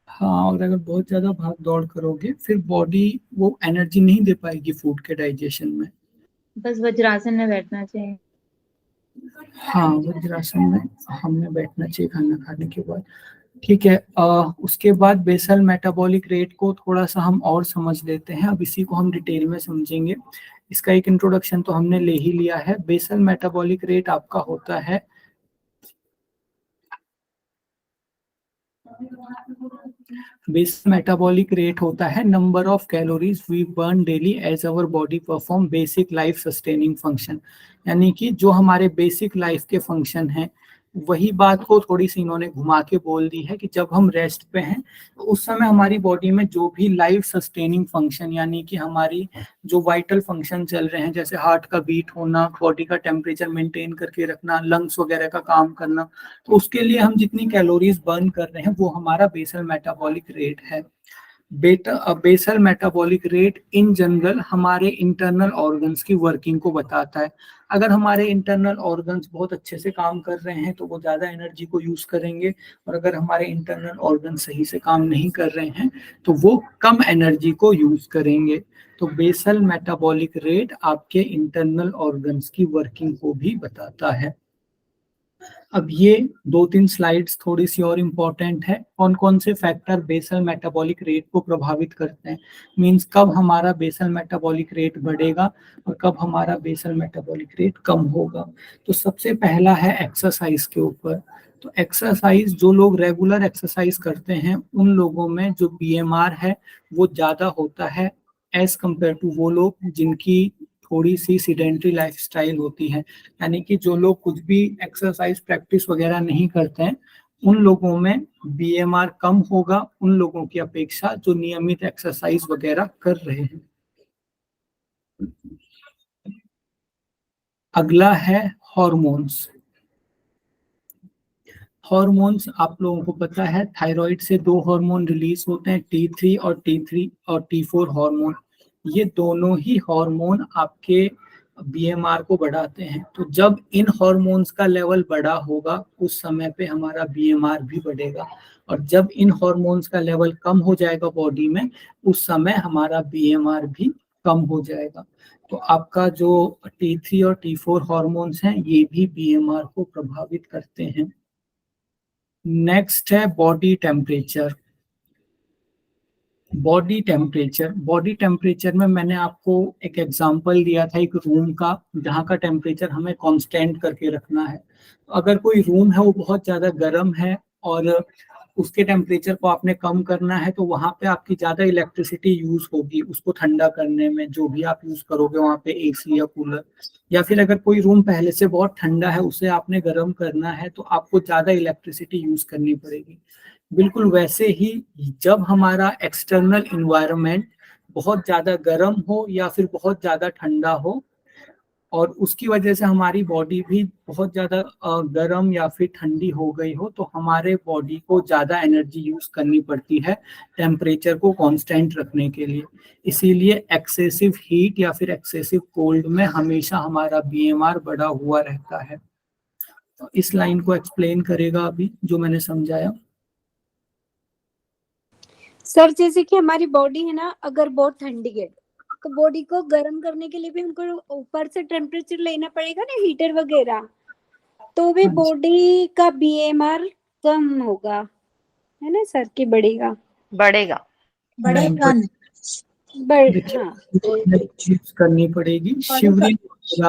Speaker 1: हाँ, और अगर बहुत ज्यादा भाग दौड़ करोगे फिर बॉडी वो एनर्जी नहीं दे पाएगी फूड के डाइजेशन में।
Speaker 2: बस वज्रासन में बैठना चाहिए।
Speaker 1: हाँ, वज्रासन में हमें बैठना चाहिए खाना खाने के बाद। ठीक है। उसके बाद बेसल मेटाबॉलिक रेट को थोड़ा सा हम और समझ लेते हैं। अब इसी को हम डिटेल में समझेंगे। इसका एक इंट्रोडक्शन तो हमने ले ही लिया है। बेसल मेटाबॉलिक रेट आपका होता है बेसल मेटाबॉलिक रेट होता है number of calories we burn daily as our body perform basic life sustaining function. यानी कि जो हमारे बेसिक लाइफ के फंक्शन हैं, वही बात को थोड़ी सी इन्होंने घुमा के बोल दी है कि जब हम रेस्ट पे हैं तो उस समय हमारी बॉडी में जो भी लाइफ सस्टेनिंग फंक्शन यानी कि हमारी जो वाइटल फंक्शन चल रहे हैं, जैसे हार्ट का बीट होना, बॉडी का टेम्परेचर मेंटेन करके रखना, लंग्स वगैरह का काम करना, तो उसके लिए हम जितनी कैलोरीज बर्न कर रहे हैं वो हमारा बेसल मेटाबॉलिक रेट है। Basal metabolic rate in general हमारे इंटरनल ऑर्गन्स की वर्किंग को बताता है। अगर हमारे इंटरनल ऑर्गन्स बहुत अच्छे से काम कर रहे हैं तो वो ज़्यादा एनर्जी को यूज़ करेंगे, और अगर हमारे इंटरनल ऑर्गन सही से काम नहीं कर रहे हैं तो वो कम एनर्जी को यूज़ करेंगे। तो बेसल मेटाबॉलिक रेट आपके इंटरनल ऑर्गन्स की वर्किंग को भी बताता है। अब ये 2-3 स्लाइड्स थोड़ी सी और इम्पोर्टेंट है। कौन कौन से फैक्टर बेसल मेटाबॉलिक रेट को प्रभावित करते हैं, मींस कब हमारा बेसल मेटाबॉलिक रेट बढ़ेगा और कब हमारा बेसल मेटाबॉलिक रेट कम होगा। तो सबसे पहला है एक्सरसाइज के ऊपर। तो एक्सरसाइज, जो लोग रेगुलर एक्सरसाइज करते हैं उन लोगों में जो बीएमआर है वो ज़्यादा होता है एज कम्पेयर टू वो लोग जिनकी थोड़ी सी सीडेंट्री लाइफस्टाइल होती है। यानी कि जो लोग कुछ भी एक्सरसाइज प्रैक्टिस वगैरह नहीं करते हैं उन लोगों में बीएमआर कम होगा उन लोगों की अपेक्षा जो नियमित एक्सरसाइज वगैरह कर रहे हैं। अगला है हार्मोन्स। हार्मोन्स आप लोगों को पता है थायराइड से 2 हार्मोन रिलीज होते हैं, T3 और T4 हार्मोन। ये दोनों ही हार्मोन आपके बीएमआर को बढ़ाते हैं। तो जब इन हार्मोन्स का लेवल बढ़ा होगा उस समय पे हमारा बीएमआर भी बढ़ेगा, और जब इन हार्मोन्स का लेवल कम हो जाएगा बॉडी में उस समय हमारा बीएमआर भी कम हो जाएगा। तो आपका जो T3 और T4 हार्मोन्स हैं ये भी बीएमआर को प्रभावित करते हैं। नेक्स्ट है बॉडी टेम्परेचर। बॉडी टेम्परेचर में मैंने आपको एक एग्जांपल दिया था एक रूम का जहाँ का टेम्परेचर हमें कांस्टेंट करके रखना है। अगर कोई रूम है वो बहुत ज़्यादा गर्म है और उसके टेम्परेचर को आपने कम करना है तो वहाँ पे आपकी ज़्यादा इलेक्ट्रिसिटी यूज़ होगी उसको ठंडा करने में, जो भी आप यूज़ करोगे वहाँ पे एसी या कूलर। या फिर अगर कोई रूम पहले से बहुत ठंडा है उसे आपने गर्म करना है तो आपको ज़्यादा इलेक्ट्रिसिटी यूज़ करनी पड़ेगी। बिल्कुल वैसे ही जब हमारा एक्सटर्नल इन्वायरमेंट बहुत ज़्यादा गर्म हो या फिर बहुत ज़्यादा ठंडा हो और उसकी वजह से हमारी बॉडी भी बहुत ज़्यादा गर्म या फिर ठंडी हो गई हो तो हमारे बॉडी को ज़्यादा एनर्जी यूज़ करनी पड़ती है टेम्परेचर को कांस्टेंट रखने के लिए। इसीलिए एक्सेसिव हीट या फिर एक्सेसिव कोल्ड में हमेशा हमारा बीएमआर बढ़ा हुआ रहता है। तो इस लाइन को एक्सप्लेन करेगा अभी जो मैंने समझाया।
Speaker 7: सर जैसे कि हमारी बॉडी है ना, अगर बहुत ठंडी है तो बॉडी को गर्म करने के लिए भी हमको ऊपर से टेम्परेचर लेना पड़ेगा ना, हीटर वगैरह, तो भी बॉडी का बीएमआर कम होगा, है ना सर, कि बढ़ेगा?
Speaker 4: बढ़ेगा
Speaker 1: यूज करनी पड़ेगी, शिवरिंग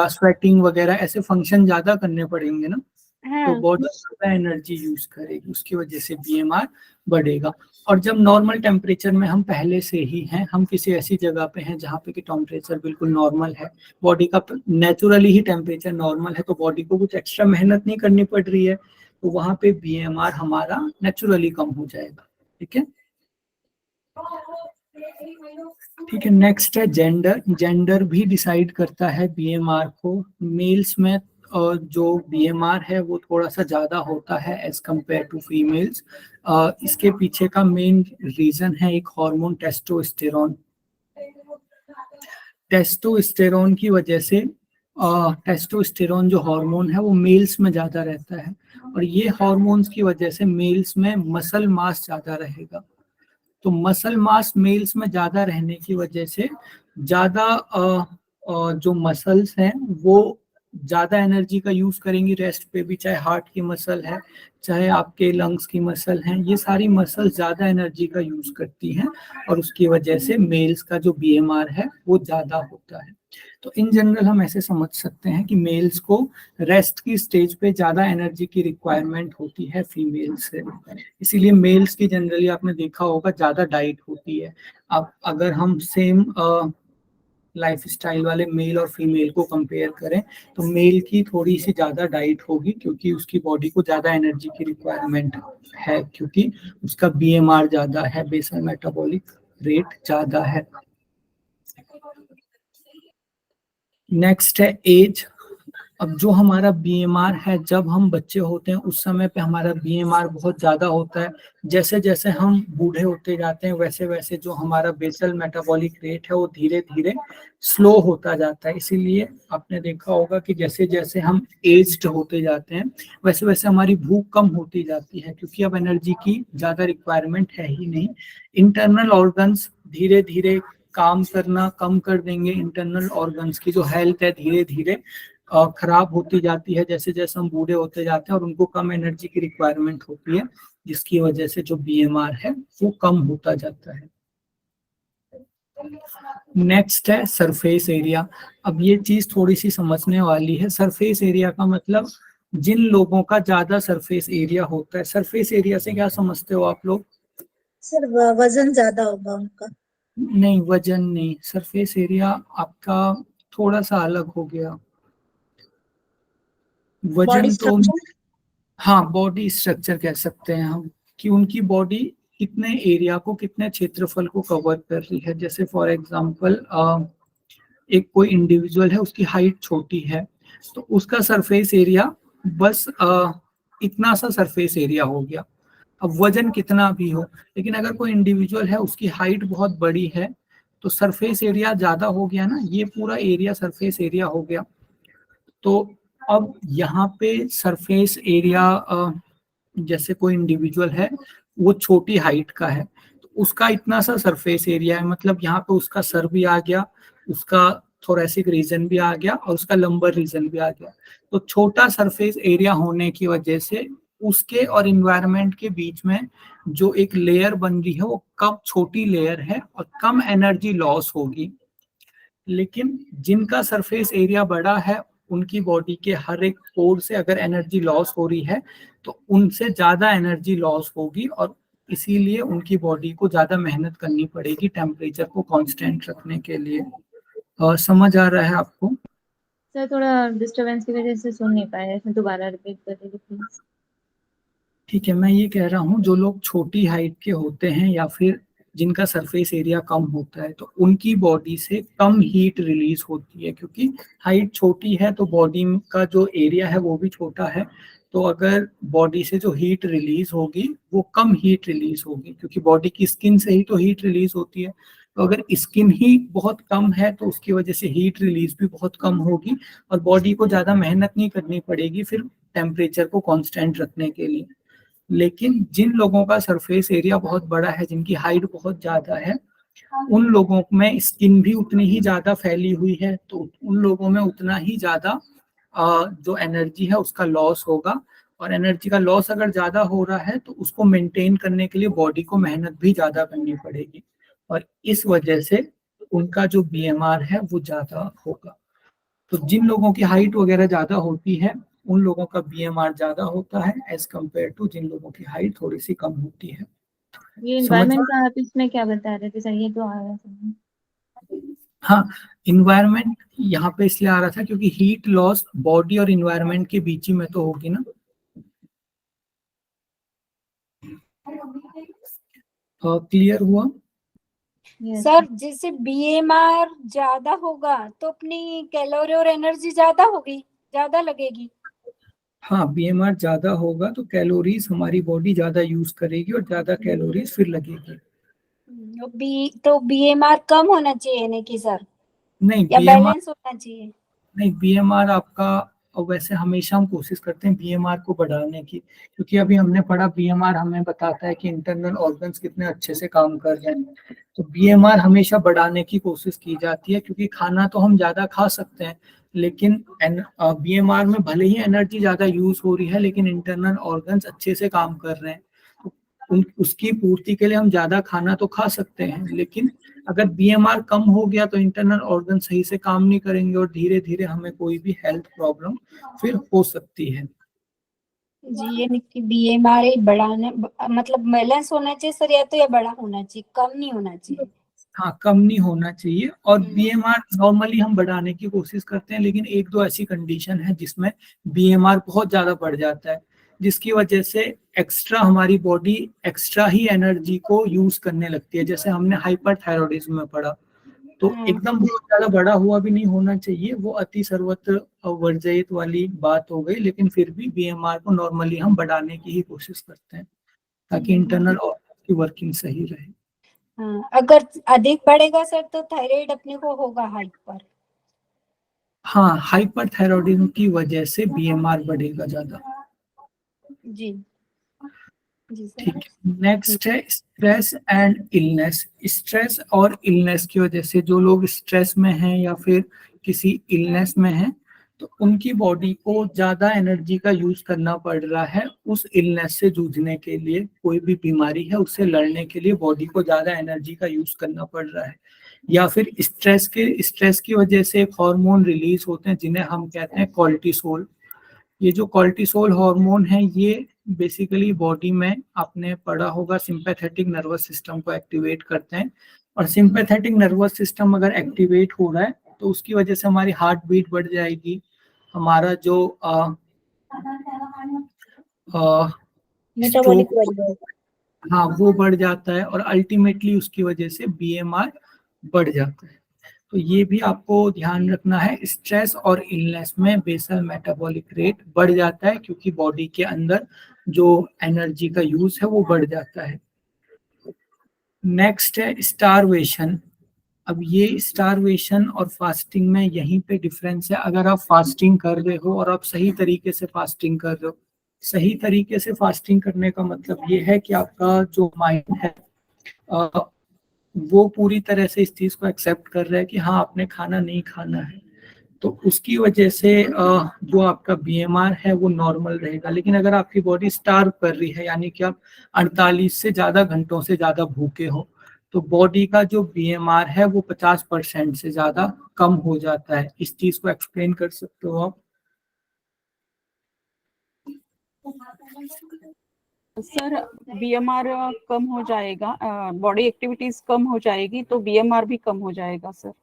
Speaker 1: स्वेटिंग वगैरह ऐसे फंक्शन ज्यादा करने पड़ेंगे ना। तो बॉडी ज्यादा एनर्जी यूज करेगी उसकी वजह से बीएमआर बढ़ेगा। और जब नॉर्मल टेम्परेचर में हम पहले से ही हैं, हम किसी ऐसी जगह पे हैं जहाँ पे कि टेम्परेचर बिल्कुल नॉर्मल है, बॉडी का नेचुरली ही टेम्परेचर नॉर्मल है, तो बॉडी को कुछ एक्स्ट्रा मेहनत नहीं करनी पड़ रही है, तो वहाँ पे बीएमआर हमारा नेचुरली कम हो जाएगा। ठीक है, ठीक है। नेक्स्ट है जेंडर। जेंडर भी डिसाइड करता है बीएमआर को। मेल्स में जो बीएमआर है वो थोड़ा सा ज्यादा होता है एज कम्पेयर टू फीमेल्स। इसके पीछे का मेन रीजन है एक हार्मोन टेस्टोस्टेरोन। टेस्टोस्टेरोन की वजह से टेस्टोस्टेरोन जो हार्मोन है वो मेल्स में ज्यादा रहता है, और ये हार्मोन्स की वजह से मेल्स में मसल मास ज्यादा रहेगा। तो मसल मास मेल्स में ज्यादा रहने की वजह से ज्यादा जो मसल्स हैं वो ज्यादा एनर्जी का यूज करेंगी रेस्ट पे भी, चाहे हार्ट की मसल है चाहे आपके लंग्स की मसल हैं, ये सारी मसल ज्यादा एनर्जी का यूज करती हैं और उसकी वजह से मेल्स का जो बीएमआर है वो ज्यादा होता है। तो इन जनरल हम ऐसे समझ सकते हैं कि मेल्स को रेस्ट की स्टेज पे ज्यादा एनर्जी की रिक्वायरमेंट होती है फीमेल्स से, इसीलिए मेल्स की जनरली आपने देखा होगा ज्यादा डाइट होती है। अब अगर हम सेम लाइफस्टाइल वाले मेल और फीमेल को कंपेयर करें तो मेल की थोड़ी सी ज्यादा डाइट होगी क्योंकि उसकी बॉडी को ज्यादा एनर्जी की रिक्वायरमेंट है, क्योंकि उसका बीएमआर ज्यादा है, बेसल मेटाबॉलिक रेट ज्यादा है। नेक्स्ट है एज। अब जो हमारा बीएमआर है, जब हम बच्चे होते हैं उस समय पे हमारा बीएमआर बहुत ज्यादा होता है। जैसे जैसे हम बूढ़े होते जाते हैं वैसे वैसे जो हमारा बेसल मेटाबॉलिक रेट है वो धीरे धीरे स्लो होता जाता है। इसीलिए आपने देखा होगा कि जैसे जैसे हम एज्ड होते जाते हैं वैसे वैसे हमारी भूख कम होती जाती है, क्योंकि अब एनर्जी की ज्यादा रिक्वायरमेंट है ही नहीं। इंटरनल ऑर्गन्स धीरे धीरे काम करना कम कर देंगे। इंटरनल ऑर्गन्स की जो हेल्थ है धीरे धीरे खराब होती जाती है जैसे जैसे हम बूढ़े होते जाते हैं, और उनको कम एनर्जी की रिक्वायरमेंट होती है, जिसकी वजह से जो बीएमआर है वो कम होता जाता है। नेक्स्ट है सरफेस एरिया। अब ये चीज थोड़ी सी समझने वाली है। सरफेस एरिया का मतलब जिन लोगों का ज्यादा सरफेस एरिया होता है। सरफेस एरिया से क्या समझते हो आप लोग?
Speaker 3: सर वजन ज्यादा होगा उनका।
Speaker 1: नहीं, वजन नहीं। सरफेस एरिया आपका थोड़ा सा अलग हो गया।
Speaker 3: बॉडी
Speaker 1: वजन तो
Speaker 3: स्ट्रक्चर।
Speaker 1: हाँ, बॉडी स्ट्रक्चर कह सकते हैं हम, कि उनकी बॉडी कितने एरिया को, कितने क्षेत्रफल को कवर कर रही है। जैसे फॉर एग्जांपल एक कोई इंडिविजुअल है, उसकी हाइट छोटी है तो उसका सरफेस एरिया बस इतना सा सरफेस एरिया हो गया। अब वजन कितना भी हो, लेकिन अगर कोई इंडिविजुअल है उसकी हाइट बहुत बड़ी है तो सरफेस एरिया ज्यादा हो गया ना, ये पूरा एरिया सरफेस एरिया हो गया। तो अब यहाँ पे सरफेस एरिया, जैसे कोई इंडिविजुअल है वो छोटी हाइट का है तो उसका इतना सा सरफेस एरिया है, मतलब यहाँ पे उसका सर भी आ गया, उसका थोरेसिक रीजन भी आ गया और उसका लंबर रीजन भी आ गया। तो छोटा सरफेस एरिया होने की वजह से उसके और इन्वायरमेंट के बीच में जो एक लेयर बन रही है वो कम छोटी लेयर है और कम एनर्जी लॉस होगी। लेकिन जिनका सरफेस एरिया बड़ा है उनकी बॉडी के हर एक पोर से अगर एनर्जी लॉस हो रही है तो उनसे ज्यादा एनर्जी लॉस होगी, और इसीलिए उनकी बॉडी को ज्यादा मेहनत करनी पड़ेगी टेम्परेचर को कांस्टेंट रखने के लिए। समझ आ रहा है आपको?
Speaker 2: सर थोड़ा डिस्टरबेंस की वजह से सुन नहीं पाया, इसमें दोबारा रिपीट कर दीजिए प्लीज।
Speaker 1: ठीक है, मैं ये कह रहा हूँ जो लोग छोटी हाइट के होते हैं या फिर जिनका सरफेस एरिया कम होता है तो उनकी बॉडी से कम हीट रिलीज होती है, क्योंकि हाइट छोटी है तो बॉडी का जो एरिया है वो भी छोटा है। तो अगर बॉडी से जो हीट रिलीज होगी वो कम हीट रिलीज होगी, क्योंकि बॉडी की स्किन से ही तो हीट रिलीज होती है। तो अगर स्किन ही बहुत कम है तो उसकी वजह से हीट रिलीज भी बहुत कम होगी और बॉडी को ज्यादा मेहनत नहीं करनी पड़ेगी फिर टेम्परेचर को कांस्टेंट रखने के लिए। लेकिन जिन लोगों का सरफेस एरिया बहुत बड़ा है, जिनकी हाइट बहुत ज्यादा है, उन लोगों में स्किन भी उतनी ही ज्यादा फैली हुई है तो उन लोगों में उतना ही ज्यादा जो एनर्जी है उसका लॉस होगा। और एनर्जी का लॉस अगर ज्यादा हो रहा है तो उसको मेंटेन करने के लिए बॉडी को मेहनत भी ज्यादा करनी पड़ेगी, और इस वजह से उनका जो बीएमआर है वो ज्यादा होगा। तो जिन लोगों की हाइट वगैरह ज्यादा होती है उन लोगों का बीएमआर ज्यादा होता है एज कम्पेयर टू जिन लोगों की हाइट थोड़ी सी कम होती है।
Speaker 2: ये
Speaker 1: समझ
Speaker 2: एनवायरमेंट का आप इसमें क्या बता रहे थे सर, ये तो आ रहा है।
Speaker 1: हाँ, इन्वायरमेंट यहाँ पे इसलिए आ रहा था क्योंकि हीट लॉस बॉडी और इन्वायरमेंट के बीच ही में तो होगी ना। क्लियर हुआ?
Speaker 2: Yes,
Speaker 7: सर जैसे बीएमआर ज्यादा होगा तो अपनी कैलोरी और एनर्जी ज्यादा होगी, ज्यादा लगेगी।
Speaker 1: हाँ, बीएमआर ज्यादा होगा तो कैलोरीज हमारी बॉडी ज्यादा यूज करेगी और ज्यादा कैलोरीज फिर लगेगी।
Speaker 7: तो बीएमआर कम होना चाहिए यानी कि सर,
Speaker 1: नहीं,
Speaker 7: या
Speaker 1: बीएमआर
Speaker 7: बैलेंस होना चाहिए?
Speaker 1: नहीं, बीएमआर आपका, और वैसे हमेशा हम कोशिश करते हैं बीएमआर को बढ़ाने की, क्योंकि अभी हमने पढ़ा बीएमआर हमें बताता है कि इंटरनल ऑर्गन्स कितने अच्छे से काम कर रहे हैं। तो बीएमआर हमेशा बढ़ाने की कोशिश की जाती है, क्योंकि खाना तो हम ज्यादा खा सकते हैं लेकिन बीएमआर में भले ही एनर्जी ज्यादा यूज हो रही है लेकिन इंटरनल ऑर्गन्स अच्छे से काम कर रहे हैं। तो उसकी पूर्ति के लिए हम ज्यादा खाना तो खा सकते हैं, लेकिन अगर बीएमआर कम हो गया तो इंटरनल ऑर्गन सही से काम नहीं करेंगे और धीरे धीरे हमें कोई भी हेल्थ प्रॉब्लम फिर हो सकती है।
Speaker 7: जी यानी कि बीएमआर बढ़ाने मतलब बैलेंस होना चाहिए सर, या तो या बड़ा होना चाहिए, कम नहीं होना चाहिए।
Speaker 1: हाँ, कम नहीं होना चाहिए। और बीएमआर नॉर्मली हम बढ़ाने की कोशिश करते हैं, लेकिन एक दो ऐसी कंडीशन है जिसमें बीएमआर बहुत ज्यादा बढ़ जाता है, जिसकी वजह से एक्स्ट्रा हमारी बॉडी एक्स्ट्रा ही एनर्जी को यूज करने लगती है। जैसे हमने हाइपरथायरॉयडिज्म में पढ़ा, तो एकदम बहुत ज्यादा बड़ा हुआ भी नहीं होना चाहिए, वो अति सर्वत्र वर्जित वाली बात हो गई। लेकिन फिर भी बीएमआर को नॉर्मली हम बढ़ाने की ही कोशिश करते हैं ताकि इंटरनल ऑर्गन की वर्किंग सही रहे।
Speaker 7: हाँ, अगर अधिक बढ़ेगा सर तो थायराइड अपने को होगा हाइपर।
Speaker 1: हाँ, हाइपरथायरॉयडिज्म की वजह से बीएमआर बढ़ेगा ज्यादा।
Speaker 7: जी जी सर।
Speaker 1: ठीक है, नेक्स्ट है स्ट्रेस एंड इलनेस। स्ट्रेस और इलनेस की वजह से जो लोग स्ट्रेस में हैं या फिर किसी इलनेस में हैं, तो उनकी बॉडी को ज्यादा एनर्जी का यूज करना पड़ रहा है उस इलनेस से जूझने के लिए। कोई भी बीमारी है उससे लड़ने के लिए बॉडी को ज्यादा एनर्जी का यूज करना पड़ रहा है। या फिर स्ट्रेस की वजह से एक हार्मोन रिलीज होते हैं जिन्हें हम कहते हैं कॉर्टिसोल। ये जो कॉर्टिसोल हार्मोन है ये बेसिकली बॉडी में, आपने पढ़ा होगा, सिंपैथेटिक नर्वस सिस्टम को एक्टिवेट करते हैं। और सिंपैथेटिक नर्वस सिस्टम अगर एक्टिवेट हो रहा है तो उसकी वजह से हमारी हार्ट बीट बढ़ जाएगी, हमारा जो
Speaker 3: मेटाबॉलिक
Speaker 1: स्ट्रोक, हाँ वो बढ़ जाता है और अल्टीमेटली उसकी वजह से बीएमआर बढ़ जाता है। तो ये भी आपको ध्यान रखना है, स्ट्रेस और इलनेस में बेसल मेटाबॉलिक रेट बढ़ जाता है क्योंकि बॉडी के अंदर जो एनर्जी का यूज है वो बढ़ जाता है। नेक्स्ट है स्टारवेशन। अब ये स्टारवेशन और फास्टिंग में यहीं पे डिफरेंस है। अगर आप फास्टिंग कर रहे हो और आप सही तरीके से फास्टिंग कर रहे हो, सही तरीके से फास्टिंग करने का मतलब ये है कि आपका जो माइंड है वो पूरी तरह से इस चीज को एक्सेप्ट कर रहा है कि हाँ आपने खाना नहीं खाना है, तो उसकी वजह से जो आपका बीएमआर है वो नॉर्मल रहेगा। लेकिन अगर आपकी बॉडी स्टार्व कर रही है, यानी कि आप 48 से ज्यादा घंटों से ज्यादा भूखे हो, तो बॉडी का जो बीएमआर है वो 50% से ज्यादा कम हो जाता है। इस चीज को एक्सप्लेन कर सकते हो आप?
Speaker 5: सर बीएमआर कम हो जाएगा, बॉडी एक्टिविटीज कम हो जाएगी तो बीएमआर भी कम हो जाएगा सर।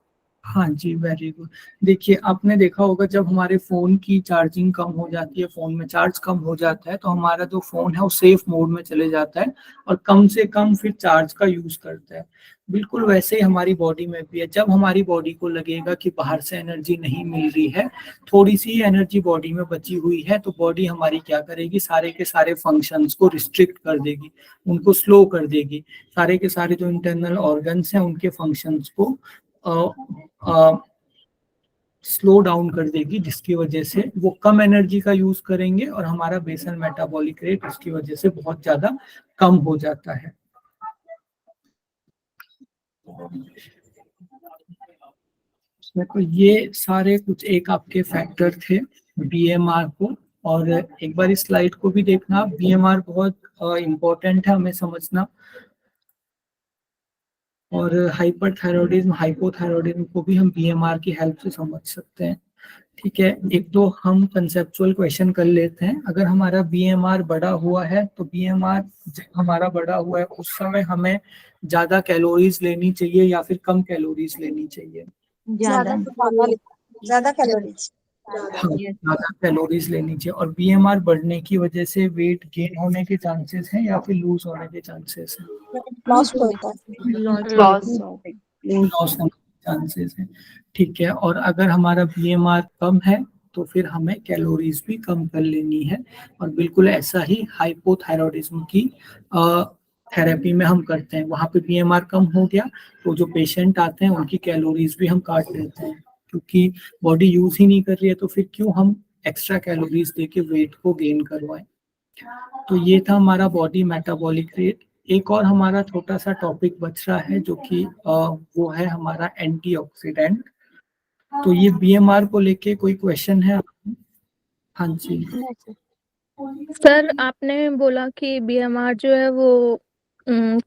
Speaker 1: हाँ जी, वेरी गुड। देखिए आपने देखा होगा जब हमारे फोन की चार्जिंग कम हो जाती है, फोन में चार्ज कम हो जाता है, तो हमारा जो फोन है वो सेफ मोड में चले जाता है और कम से कम फिर चार्ज का यूज करता है। बिल्कुल वैसे ही हमारी बॉडी में भी है। जब हमारी बॉडी को लगेगा कि बाहर से एनर्जी नहीं मिल रही है, थोड़ी सी एनर्जी बॉडी में बची हुई है, तो बॉडी हमारी क्या करेगी, सारे के सारे फंक्शंस को रिस्ट्रिक्ट कर देगी, उनको स्लो कर देगी। सारे के सारे जो इंटरनल ऑर्गन्स हैं उनके फंक्शंस को स्लो डाउन कर देगी, जिसकी वजह से वो कम एनर्जी का यूज करेंगे और हमारा बेसल मेटाबॉलिक रेट उसकी वजह से बहुत ज्यादा कम हो जाता है। तो ये सारे कुछ एक आपके फैक्टर थे बीएमआर को। और एक बार इस स्लाइड को भी देखना, बीएमआर बहुत इम्पोर्टेंट है हमें समझना। और हाइपरथायरॉयडिज्म, हाइपोथायरॉयडिज्म को भी हम बीएमआर की हेल्प से समझ सकते हैं। ठीक है, एक दो हम कंसेप्चुअल क्वेश्चन कर लेते हैं। अगर हमारा बीएमआर बढ़ा हुआ है तो बीएमआर हमारा बढ़ा हुआ है उस समय हमें ज्यादा कैलोरीज लेनी चाहिए या फिर कम कैलोरीज लेनी चाहिए?
Speaker 2: ज्यादा
Speaker 3: ज्यादा कैलोरीज।
Speaker 1: हाँ, ज्यादा कैलोरीज लेनी चाहिए। और बीएमआर बढ़ने की वजह से वेट गेन होने के चांसेस हैं या फिर लूज होने के चांसेस हैं?
Speaker 3: लॉस होता है।
Speaker 4: लॉस
Speaker 1: लॉस होने के चांसेस हैं। ठीक है, और अगर हमारा बीएमआर कम है तो फिर हमें कैलोरीज भी कम कर लेनी है। और बिल्कुल ऐसा ही हाइपोथायरॉयडिज्म की थेरेपी में हम करते हैं। वहाँ पे बीएमआर कम हो गया तो जो पेशेंट आते हैं उनकी कैलोरीज भी हम काट लेते हैं, क्योंकि बॉडी यूज ही नहीं कर रही है तो फिर क्यों हम एक्स्ट्रा कैलोरीज देके वेट को गेन करवाएं। तो ये था हमारा बॉडी मेटाबॉलिक रेट। एक और हमारा छोटा सा टॉपिक बच रहा है जो कि वो है हमारा एंटीऑक्सीडेंट। तो ये बीएमआर को लेके कोई क्वेश्चन है? हाँ जी।
Speaker 8: सर आपने बोला कि बीएमआर जो है वो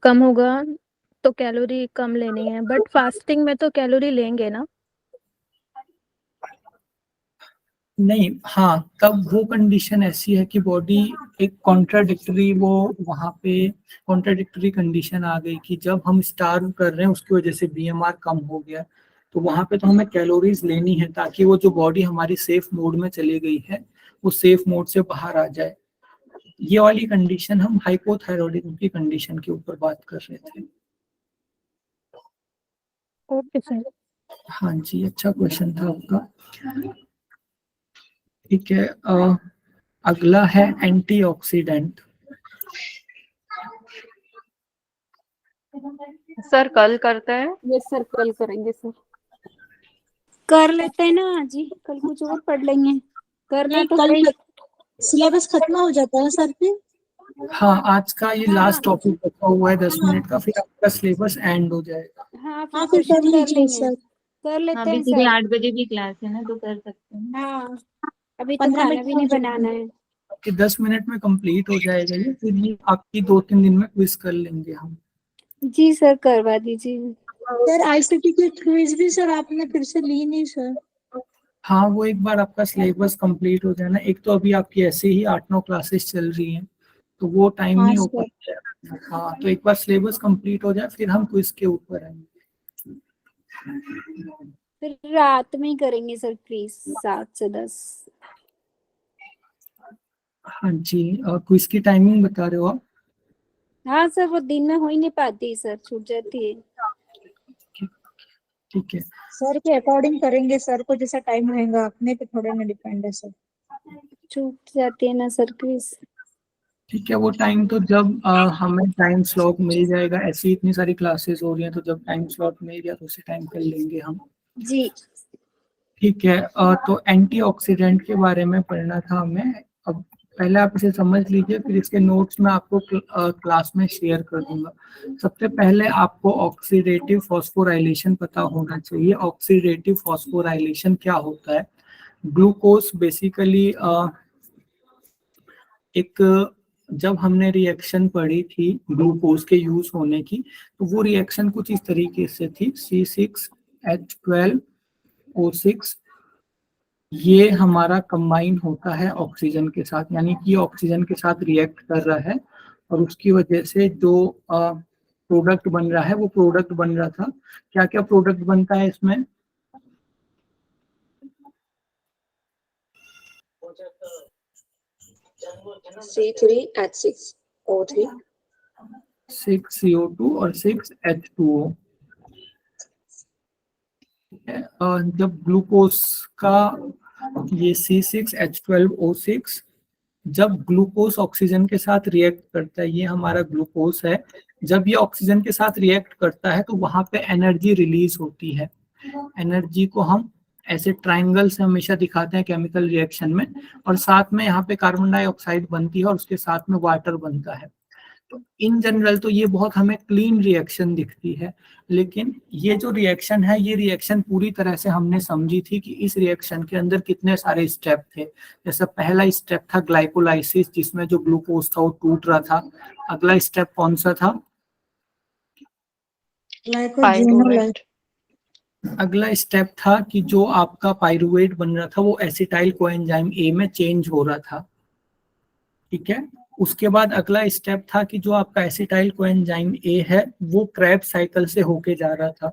Speaker 8: कम होगा तो कैलोरी कम लेनी है, बट फास्टिंग में तो कैलोरी लेंगे ना?
Speaker 1: नहीं, हाँ, तब वो कंडीशन ऐसी है कि बॉडी एक कॉन्ट्राडिक्टरी, वो वहाँ पे कॉन्ट्राडिक्टरी कंडीशन आ गई कि जब हम स्टार्व कर रहे हैं उसकी वजह से बीएमआर कम हो गया, तो वहाँ पे तो हमें कैलोरीज लेनी है ताकि वो जो बॉडी हमारी सेफ मोड में चली गई है वो सेफ मोड से बाहर आ जाए। ये वाली कंडीशन हम हाइपोथायरॉयडिज्म की कंडीशन के ऊपर बात कर रहे थे।
Speaker 8: Okay sir.
Speaker 1: हाँ जी, अच्छा क्वेश्चन था आपका। ठीक है, अगला है एंटीऑक्सीडेंट।
Speaker 4: सर कल करते हैं।
Speaker 5: यस सर, कल करेंगे सर।
Speaker 7: कर लेते हैं ना आज ही, कल कुछ और पढ़ लेंगे, करना
Speaker 3: नहीं,
Speaker 7: तो
Speaker 3: कल
Speaker 7: है ही।
Speaker 3: सिलेबस खत्म हो जाता है सर फिर।
Speaker 1: हाँ, आज का ये लास्ट
Speaker 7: हाँ
Speaker 1: टॉपिक बचा हुआ है 10 मिनट का, फिर आपका सिलेबस एंड हो जाएगा।
Speaker 7: हाँ,
Speaker 3: हाँ,
Speaker 7: फिर
Speaker 3: फिर कर
Speaker 7: क्वेश्चन कर
Speaker 3: लीजिए
Speaker 7: लेंगे,
Speaker 3: सर।
Speaker 7: कर लेते
Speaker 2: अभी
Speaker 7: हैं
Speaker 2: सीधे
Speaker 7: सर।
Speaker 2: 8 बजे भी क्लास है ना, तो कर सकते हैं।
Speaker 7: हाँ, अभी तो
Speaker 3: 15
Speaker 7: खाना
Speaker 3: मिनट
Speaker 7: भी
Speaker 3: में हो
Speaker 7: नहीं
Speaker 3: जाएगा।
Speaker 7: बनाना है।
Speaker 1: आपके 10 मिनट में कंप्लीट हो जाएगा ये, फिर ये आपकी 2-3 दिन में क्विज कर लेंगे हम।
Speaker 7: जी सर, करवा दीजिए।
Speaker 3: सर आईसीटी की क्विज भी सर आपने फिर से ली नहीं सर।
Speaker 1: हाँ, वो एक बार आपका सिलेबस कंप्लीट हो जाए ना, एक तो अभी आपकी ऐसे ही 8-9 क्लासेस चल रही हैं, तो वो टाइम
Speaker 3: हाँ
Speaker 1: नहीं हो
Speaker 3: सर।
Speaker 1: पाता है। हाँ, तो एक बार सिलेबस कंप्लीट हो जाए फिर हम क्विज के ऊपर आएंगे।
Speaker 7: फिर रात में ही करेंगे सर प्लीज, 7 से 10।
Speaker 1: हाँ जी, क्विज की टाइमिंग बता रहे हो आप?
Speaker 7: हाँ सर, वो दिन में हो ही नहीं पाती सर, छूट जाती है।
Speaker 1: ठीक है,
Speaker 3: सर के अकॉर्डिंग करेंगे, सर को जैसा टाइम रहेगा अपने पे थोड़े ना डिपेंड है सर।
Speaker 7: छूट जाती है ना सर प्लीज।
Speaker 1: ठीक है। वो टाइम तो जब हमें टाइम स्लॉट मिल जाएगा, ऐसी इतनी सारी क्लासेस हो रही हैं, तो जब टाइम स्लॉट मिल गया तो उसी टाइम कर लेंगे हम।
Speaker 7: जी।
Speaker 1: ठीक है, तो एंटीऑक्सीडेंट के बारे में पढ़ना था हमें। अब पहले आप इसे समझ लीजिए, फिर इसके नोट्स मैं आपको क्लास में शेयर कर दूंगा। सबसे पहले आपको ऑक्सीडेटिव फॉस्फोराइलेशन पता होना चाहिए। ऑक्सीडेटिव फॉस्फोराइलेशन क्या होता है? ग्लूकोज बेसिकली एक, जब हमने रिएक्शन पढ़ी थी ग्लूकोज के यूज होने की, तो वो रिएक्शन कुछ इस तरीके से थी। C6H12O6 ये हमारा कंबाइन होता है ऑक्सीजन के साथ, यानी कि ऑक्सीजन के साथ रिएक्ट कर रहा है, और उसकी वजह से जो प्रोडक्ट बन रहा है वो प्रोडक्ट बन रहा था। क्या क्या प्रोडक्ट बनता है इसमें?
Speaker 9: C3H6O3
Speaker 1: 6CO2 और 6H2O। जब ग्लूकोज का ये C6H12O6 जब ग्लूकोज ऑक्सीजन के साथ रिएक्ट करता है, ये हमारा ग्लूकोज है, जब ये ऑक्सीजन के साथ रिएक्ट करता है तो वहां पे एनर्जी रिलीज होती है। एनर्जी को हम ऐसे ट्रायंगल से हमेशा दिखाते हैं केमिकल रिएक्शन में, और साथ में यहाँ पे कार्बन डाइऑक्साइड बनती है और उसके साथ में वाटर बनता है। तो इन जनरल तो ये बहुत हमें क्लीन रिएक्शन दिखती है, लेकिन ये जो रिएक्शन है, ये रिएक्शन पूरी तरह से हमने समझी थी कि इस रिएक्शन के अंदर कितने सारे स्टेप थे। जैसे पहला स्टेप था ग्लाइकोलाइसिस, जिसमें जो ग्लूकोज था वो टूट रहा था। अगला स्टेप कौन सा था?
Speaker 3: ग्लाइकोजेनोलाइज।
Speaker 1: अगला स्टेप था कि जो आपका पाइरुवेट बन रहा था वो एसिटाइल कोएंजाइम ए में चेंज हो रहा था। ठीक है, उसके बाद अगला स्टेप था कि जो आपका एसिटाइल कोएंजाइम ए है वो क्रेब्स साइकिल से होके जा रहा था।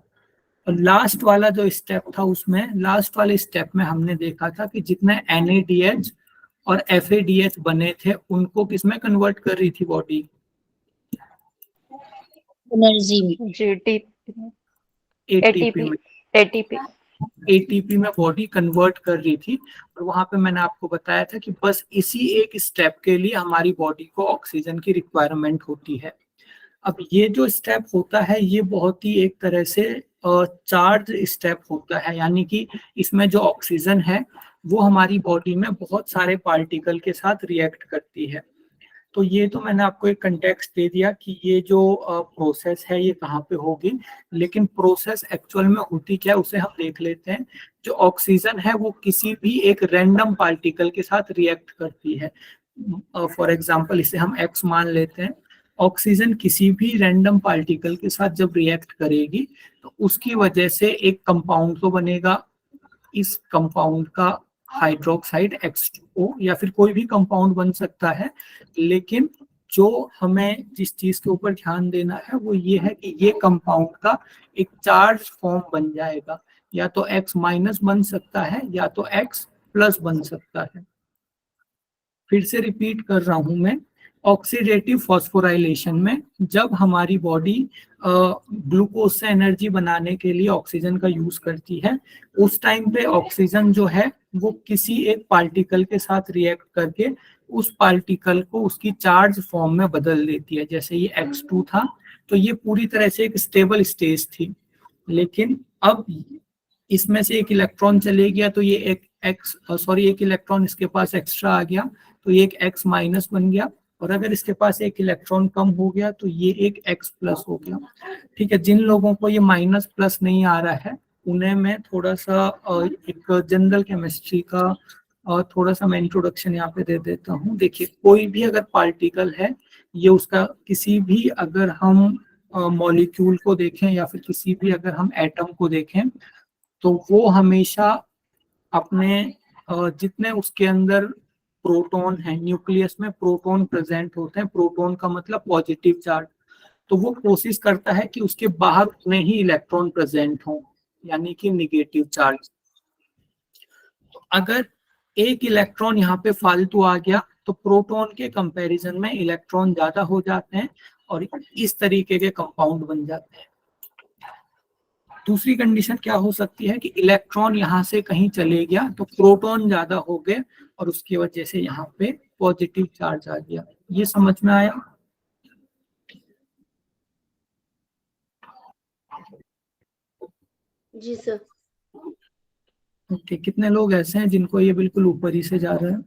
Speaker 1: और लास्ट वाला जो स्टेप था, उसमें लास्ट वाले स्टेप में हमने देखा था कि जितने NADH और FADH बने थे उनको किसमें कन्वर्ट कर रही थी बॉडी?
Speaker 3: एनर्जी में।
Speaker 4: GT
Speaker 1: ATP में।
Speaker 4: ATP
Speaker 1: ATP में बॉडी कन्वर्ट कर रही थी। और वहां पे मैंने आपको बताया था कि बस इसी एक स्टेप के लिए हमारी बॉडी को ऑक्सीजन की रिक्वायरमेंट होती है। अब ये जो स्टेप होता है ये बहुत ही एक तरह से चार्ज स्टेप होता है, यानी कि इसमें जो ऑक्सीजन है वो हमारी बॉडी में बहुत सारे पार्टिकल के साथ रिएक्ट करती है। तो ये तो मैंने आपको एक कंटेक्स्ट दे दिया कि ये जो प्रोसेस है ये कहाँ पे होगी, लेकिन प्रोसेस एक्चुअल में होती क्या है उसे हम देख लेते हैं। जो ऑक्सीजन है वो किसी भी एक रैंडम पार्टिकल के साथ रिएक्ट करती है। फॉर एग्जांपल इसे हम X मान लेते हैं। ऑक्सीजन किसी भी रैंडम पार्टिकल के साथ जब रिएक्ट करेगी तो उसकी वजह से एक कंपाउंड तो बनेगा। इस कंपाउंड का हाइड्रोक्साइड H2O या फिर कोई भी कंपाउंड बन सकता है, लेकिन जो हमें जिस चीज के ऊपर ध्यान देना है वो ये है कि ये कंपाउंड का एक चार्ज फॉर्म बन जाएगा। या तो X- बन सकता है या तो X+ बन सकता है। फिर से रिपीट कर रहा हूं मैं, ऑक्सीडेटिव फॉस्फोराइलेशन में जब हमारी बॉडी ग्लूकोज से एनर्जी बनाने के लिए ऑक्सीजन का यूज करती है, उस टाइम पे ऑक्सीजन जो है वो किसी एक पार्टिकल के साथ रिएक्ट करके उस पार्टिकल को उसकी चार्ज फॉर्म में बदल देती है। जैसे ये X2 था, तो ये पूरी तरह से एक स्टेबल स्टेज थी, लेकिन अब इसमें से एक इलेक्ट्रॉन चले गया तो ये एक एक इलेक्ट्रॉन इसके पास एक्स्ट्रा आ गया, तो ये एक X माइनस बन गया, और अगर इसके पास एक इलेक्ट्रॉन कम हो गया तो ये एक X प्लस हो गया। ठीक है, जिन लोगों को ये माइनस प्लस नहीं आ रहा है उन्हें मैं थोड़ा सा एक जनरल केमिस्ट्री का थोड़ा सा मैं इंट्रोडक्शन यहाँ पे दे देता हूँ। देखिए, कोई भी अगर पार्टिकल है, ये उसका किसी भी अगर हम मॉलिक्यूल को देखें या फिर किसी भी अगर हम एटम को देखें, तो वो हमेशा अपने जितने उसके अंदर प्रोटॉन है, न्यूक्लियस में प्रोटॉन प्रेजेंट होते हैं, प्रोटॉन का मतलब पॉजिटिव चार्ज, तो वो कोशिश करता है कि उसके बाहर उतने ही इलेक्ट्रॉन प्रेजेंट हों, यानी कि निगेटिव चार्ज। तो अगर एक इलेक्ट्रॉन यहाँ पे फालतू आ गया तो प्रोटॉन के कंपैरिजन में इलेक्ट्रॉन ज्यादा हो जाते हैं और इस तरीके के कंपाउंड बन जाते हैं। दूसरी कंडीशन क्या हो सकती है कि इलेक्ट्रॉन यहाँ से कहीं चले गया तो प्रोटॉन ज्यादा हो गए और उसकी वजह से यहाँ पे पॉजिटिव चार्ज आ गया। ये समझ में आया?
Speaker 9: जी सर।
Speaker 1: ओके, कितने लोग ऐसे हैं जिनको ये बिल्कुल ऊपर ही से जा रहा है?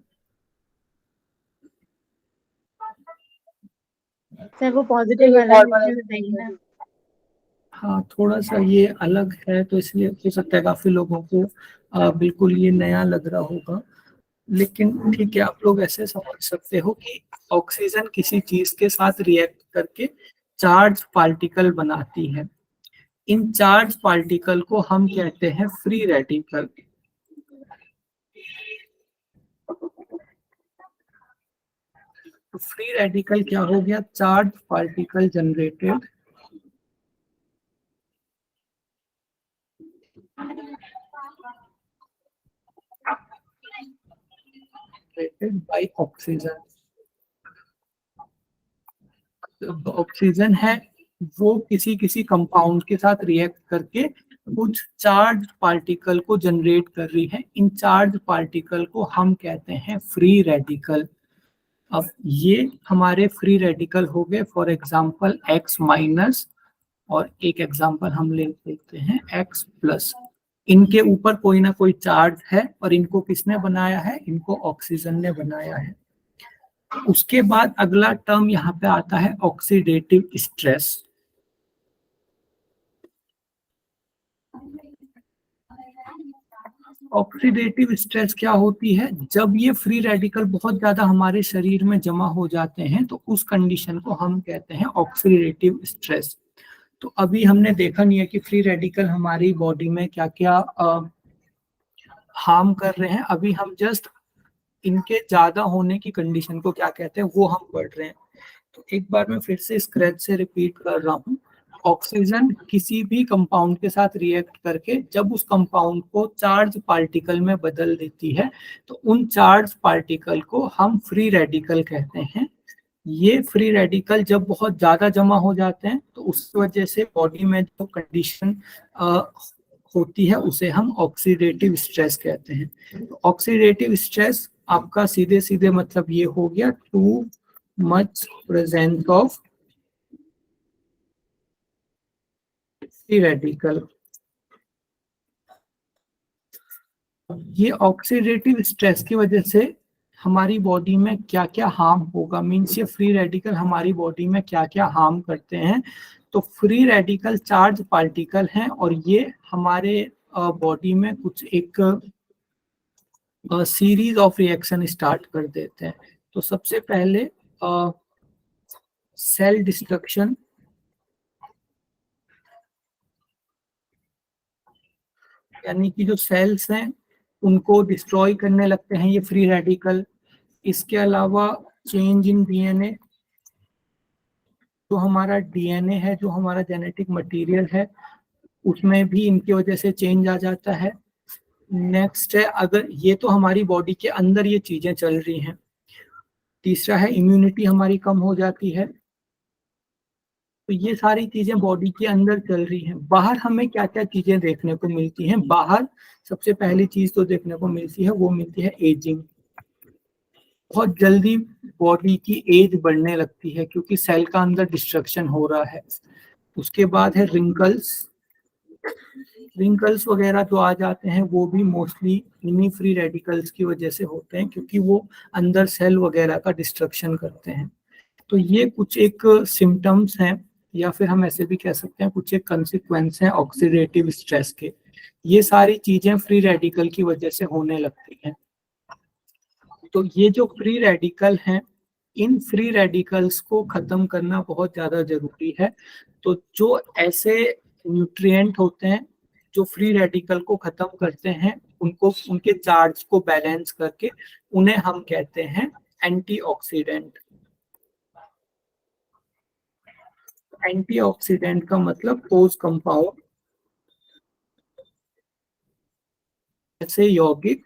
Speaker 2: सर वो पॉजिटिव वाला बताइए ना।
Speaker 1: हाँ, थोड़ा सा ये अलग है तो इसलिए हो सकता है काफी लोगों को बिल्कुल ये नया लग रहा होगा, लेकिन ठीक है, आप लोग ऐसे समझ सकते हो कि ऑक्सीजन किसी चीज के साथ रिएक्ट करके चार्ज पार्टिकल बनाती है। इन चार्ज पार्टिकल को हम कहते हैं फ्री रेडिकल। तो फ्री रेडिकल क्या हो गया? Charge particle generated by oxygen. Oxygen है वो किसी कंपाउंड के साथ रिएक्ट करके कुछ चार्ज पार्टिकल को जनरेट कर रही है। इन चार्ज पार्टिकल को हम कहते हैं फ्री रेडिकल। अब ये हमारे फ्री रेडिकल हो गए, फॉर एग्जांपल X माइनस, और एक एग्जांपल हम ले लेते हैं X प्लस। इनके ऊपर कोई ना कोई चार्ज है और इनको किसने बनाया है? इनको ऑक्सीजन ने बनाया है। उसके बाद अगला टर्म यहाँ पे आता है ऑक्सीडेटिव स्ट्रेस। ऑक्सीडेटिव स्ट्रेस क्या होती है? जब ये फ्री रेडिकल बहुत ज्यादा हमारे शरीर में जमा हो जाते हैं तो उस कंडीशन को हम कहते हैं ऑक्सीडेटिव स्ट्रेस। तो अभी हमने देखा नहीं है कि फ्री रेडिकल हमारी बॉडी में क्या क्या हार्म कर रहे हैं, अभी हम जस्ट इनके ज्यादा होने की कंडीशन को क्या कहते हैं वो हम पढ़ रहे हैं। तो एक बार मैं फिर से स्क्रैच से रिपीट कर रहा हूँ। ऑक्सीजन किसी भी कंपाउंड के साथ रिएक्ट करके जब उस कंपाउंड को चार्ज पार्टिकल में बदल देती है तो उन चार्ज पार्टिकल को हम फ्री रेडिकल कहते हैं। ये फ्री रेडिकल जब बहुत ज्यादा जमा हो जाते हैं तो उस वजह से बॉडी में जो कंडीशन होती है उसे हम ऑक्सीडेटिव स्ट्रेस कहते हैं। तो ऑक्सीडेटिव स्ट्रेस आपका सीधे सीधे मतलब ये हो गया too much presence of free radical. ये ऑक्सीडेटिव स्ट्रेस की वजह से हमारी बॉडी में क्या क्या हार्म होगा, मीन्स ये फ्री रेडिकल हमारी बॉडी में क्या क्या हार्म करते हैं। तो फ्री रेडिकल चार्ज पार्टिकल हैं और ये हमारे बॉडी में कुछ एक सीरीज ऑफ रिएक्शन स्टार्ट कर देते हैं। तो सबसे पहले सेल डिस्ट्रक्शन, यानी कि जो सेल्स हैं उनको डिस्ट्रॉय करने लगते हैं ये फ्री रेडिकल। इसके अलावा चेंज इन डीएनए, जो हमारा डीएनए है, जो हमारा जेनेटिक मटेरियल है, उसमें भी इनकी वजह से चेंज आ जाता है। नेक्स्ट है, अगर ये तो हमारी बॉडी के अंदर ये चीजें चल रही हैं। तीसरा है इम्यूनिटी हमारी कम हो जाती है। तो ये सारी चीजें बॉडी के अंदर चल रही हैं। बाहर हमें क्या क्या चीजें देखने को मिलती हैं? बाहर सबसे पहली चीज तो देखने को मिलती है, वो मिलती है एजिंग। बहुत जल्दी बॉडी की एज बढ़ने लगती है क्योंकि सेल का अंदर डिस्ट्रक्शन हो रहा है। उसके बाद है रिंकल्स। रिंकल्स वगैरह जो आ जाते हैं वो भी मोस्टली इन्हीं फ्री रेडिकल्स की वजह से होते हैं, क्योंकि वो अंदर सेल वगैरह का डिस्ट्रक्शन करते हैं। तो ये कुछ एक सिम्टम्स हैं, या फिर हम ऐसे भी कह सकते हैं कुछ एक कंसिक्वेंस हैं ऑक्सीडेटिव स्ट्रेस के। ये सारी चीजें फ्री रेडिकल की वजह से होने लगती हैं। तो ये जो फ्री रेडिकल हैं, इन फ्री रेडिकल्स को खत्म करना बहुत ज्यादा जरूरी है। तो जो ऐसे न्यूट्रिएंट होते हैं जो फ्री रेडिकल को खत्म करते हैं, उनको उनके चार्ज को बैलेंस करके उन्हें हम कहते हैं एंटीऑक्सीडेंट। एंटीऑक्सीडेंट का मतलब ठोस कंपाउंड जैसे यौगिक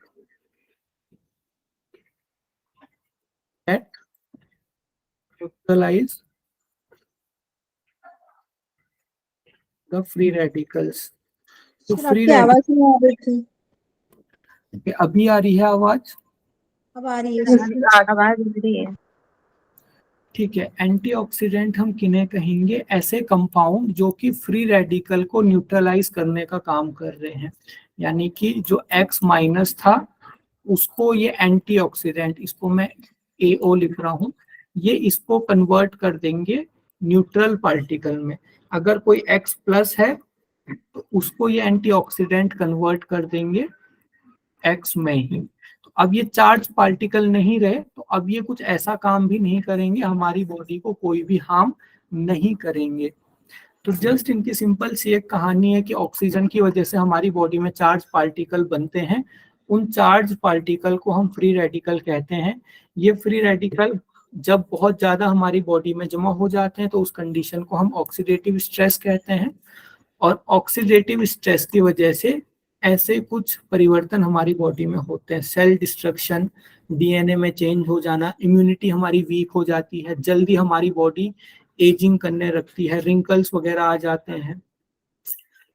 Speaker 1: that neutralize the free radicals। तो
Speaker 3: सर
Speaker 1: फ्री
Speaker 3: आपकी आवाज नहीं आ रही थी।
Speaker 1: अभी आ रही है आवाज?
Speaker 3: अब आ रही है सर।
Speaker 2: आवाज आ रही है।
Speaker 1: ठीक है। एंटीऑक्सीडेंट हम किन्हें कहेंगे? ऐसे कंपाउंड जो कि फ्री रेडिकल को न्यूट्रलाइज करने का काम कर रहे हैं। यानी कि जो X माइनस था उसको ये एंटीऑक्सीडेंट, इसको मैं AO लिख रहा हूँ, ये इसको कन्वर्ट कर देंगे न्यूट्रल पार्टिकल में। अगर कोई X प्लस है तो उसको ये एंटीऑक्सीडेंट कन्वर्ट कर देंगे X में ही। तो अब ये चार्ज पार्टिकल नहीं रहे, तो अब ये कुछ ऐसा काम भी नहीं करेंगे, हमारी बॉडी को कोई भी हार्म नहीं करेंगे। तो जस्ट इनकी सिंपल सी एक कहानी है कि ऑक्सीजन की वजह से हमारी बॉडी में चार्ज पार्टिकल बनते हैं। उन चार्ज पार्टिकल को हम फ्री रेडिकल कहते हैं। ये फ्री रेडिकल जब बहुत ज्यादा हमारी बॉडी में जमा हो जाते हैं तो उस कंडीशन को हम ऑक्सीडेटिव स्ट्रेस कहते हैं। और ऑक्सीडेटिव स्ट्रेस की वजह से ऐसे कुछ परिवर्तन हमारी बॉडी में होते हैं। सेल डिस्ट्रक्शन, DNA में चेंज हो जाना, इम्यूनिटी हमारी वीक हो जाती है, जल्दी हमारी बॉडी एजिंग करने लगती है, रिंकल्स वगैरह आ जाते हैं।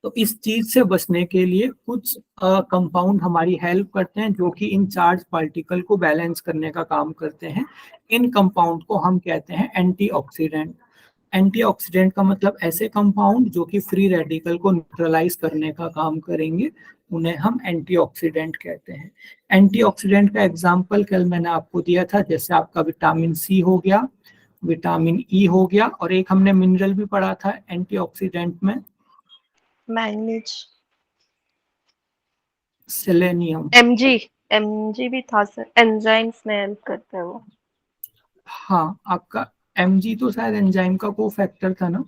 Speaker 1: तो इस चीज से बचने के लिए कुछ कंपाउंड हमारी हेल्प करते हैं जो कि इन चार्ज पार्टिकल को बैलेंस करने का काम करते हैं। इन कंपाउंड को हम कहते हैं एंटीऑक्सीडेंट। एंटीऑक्सीडेंट का मतलब ऐसे कंपाउंड जो कि फ्री रेडिकल को न्यूट्रलाइज करने का काम करेंगे, उन्हें हम एंटीऑक्सीडेंट कहते हैं। एंटीऑक्सीडेंट का एग्जांपल कल मैंने आपको दिया था, जैसे आपका विटामिन सी हो गया, विटामिन ई हो गया, और एक हमने मिनरल भी पढ़ा था एंटीऑक्सीडेंट में,
Speaker 4: मैंगनीज,
Speaker 1: सेलेनियम।
Speaker 4: एमजी भी था सर, एंजाइम्स में हेल्प करता है वो।
Speaker 1: हाँ, आपका Mg तो शायद एंजाइम का को फैक्टर था ना?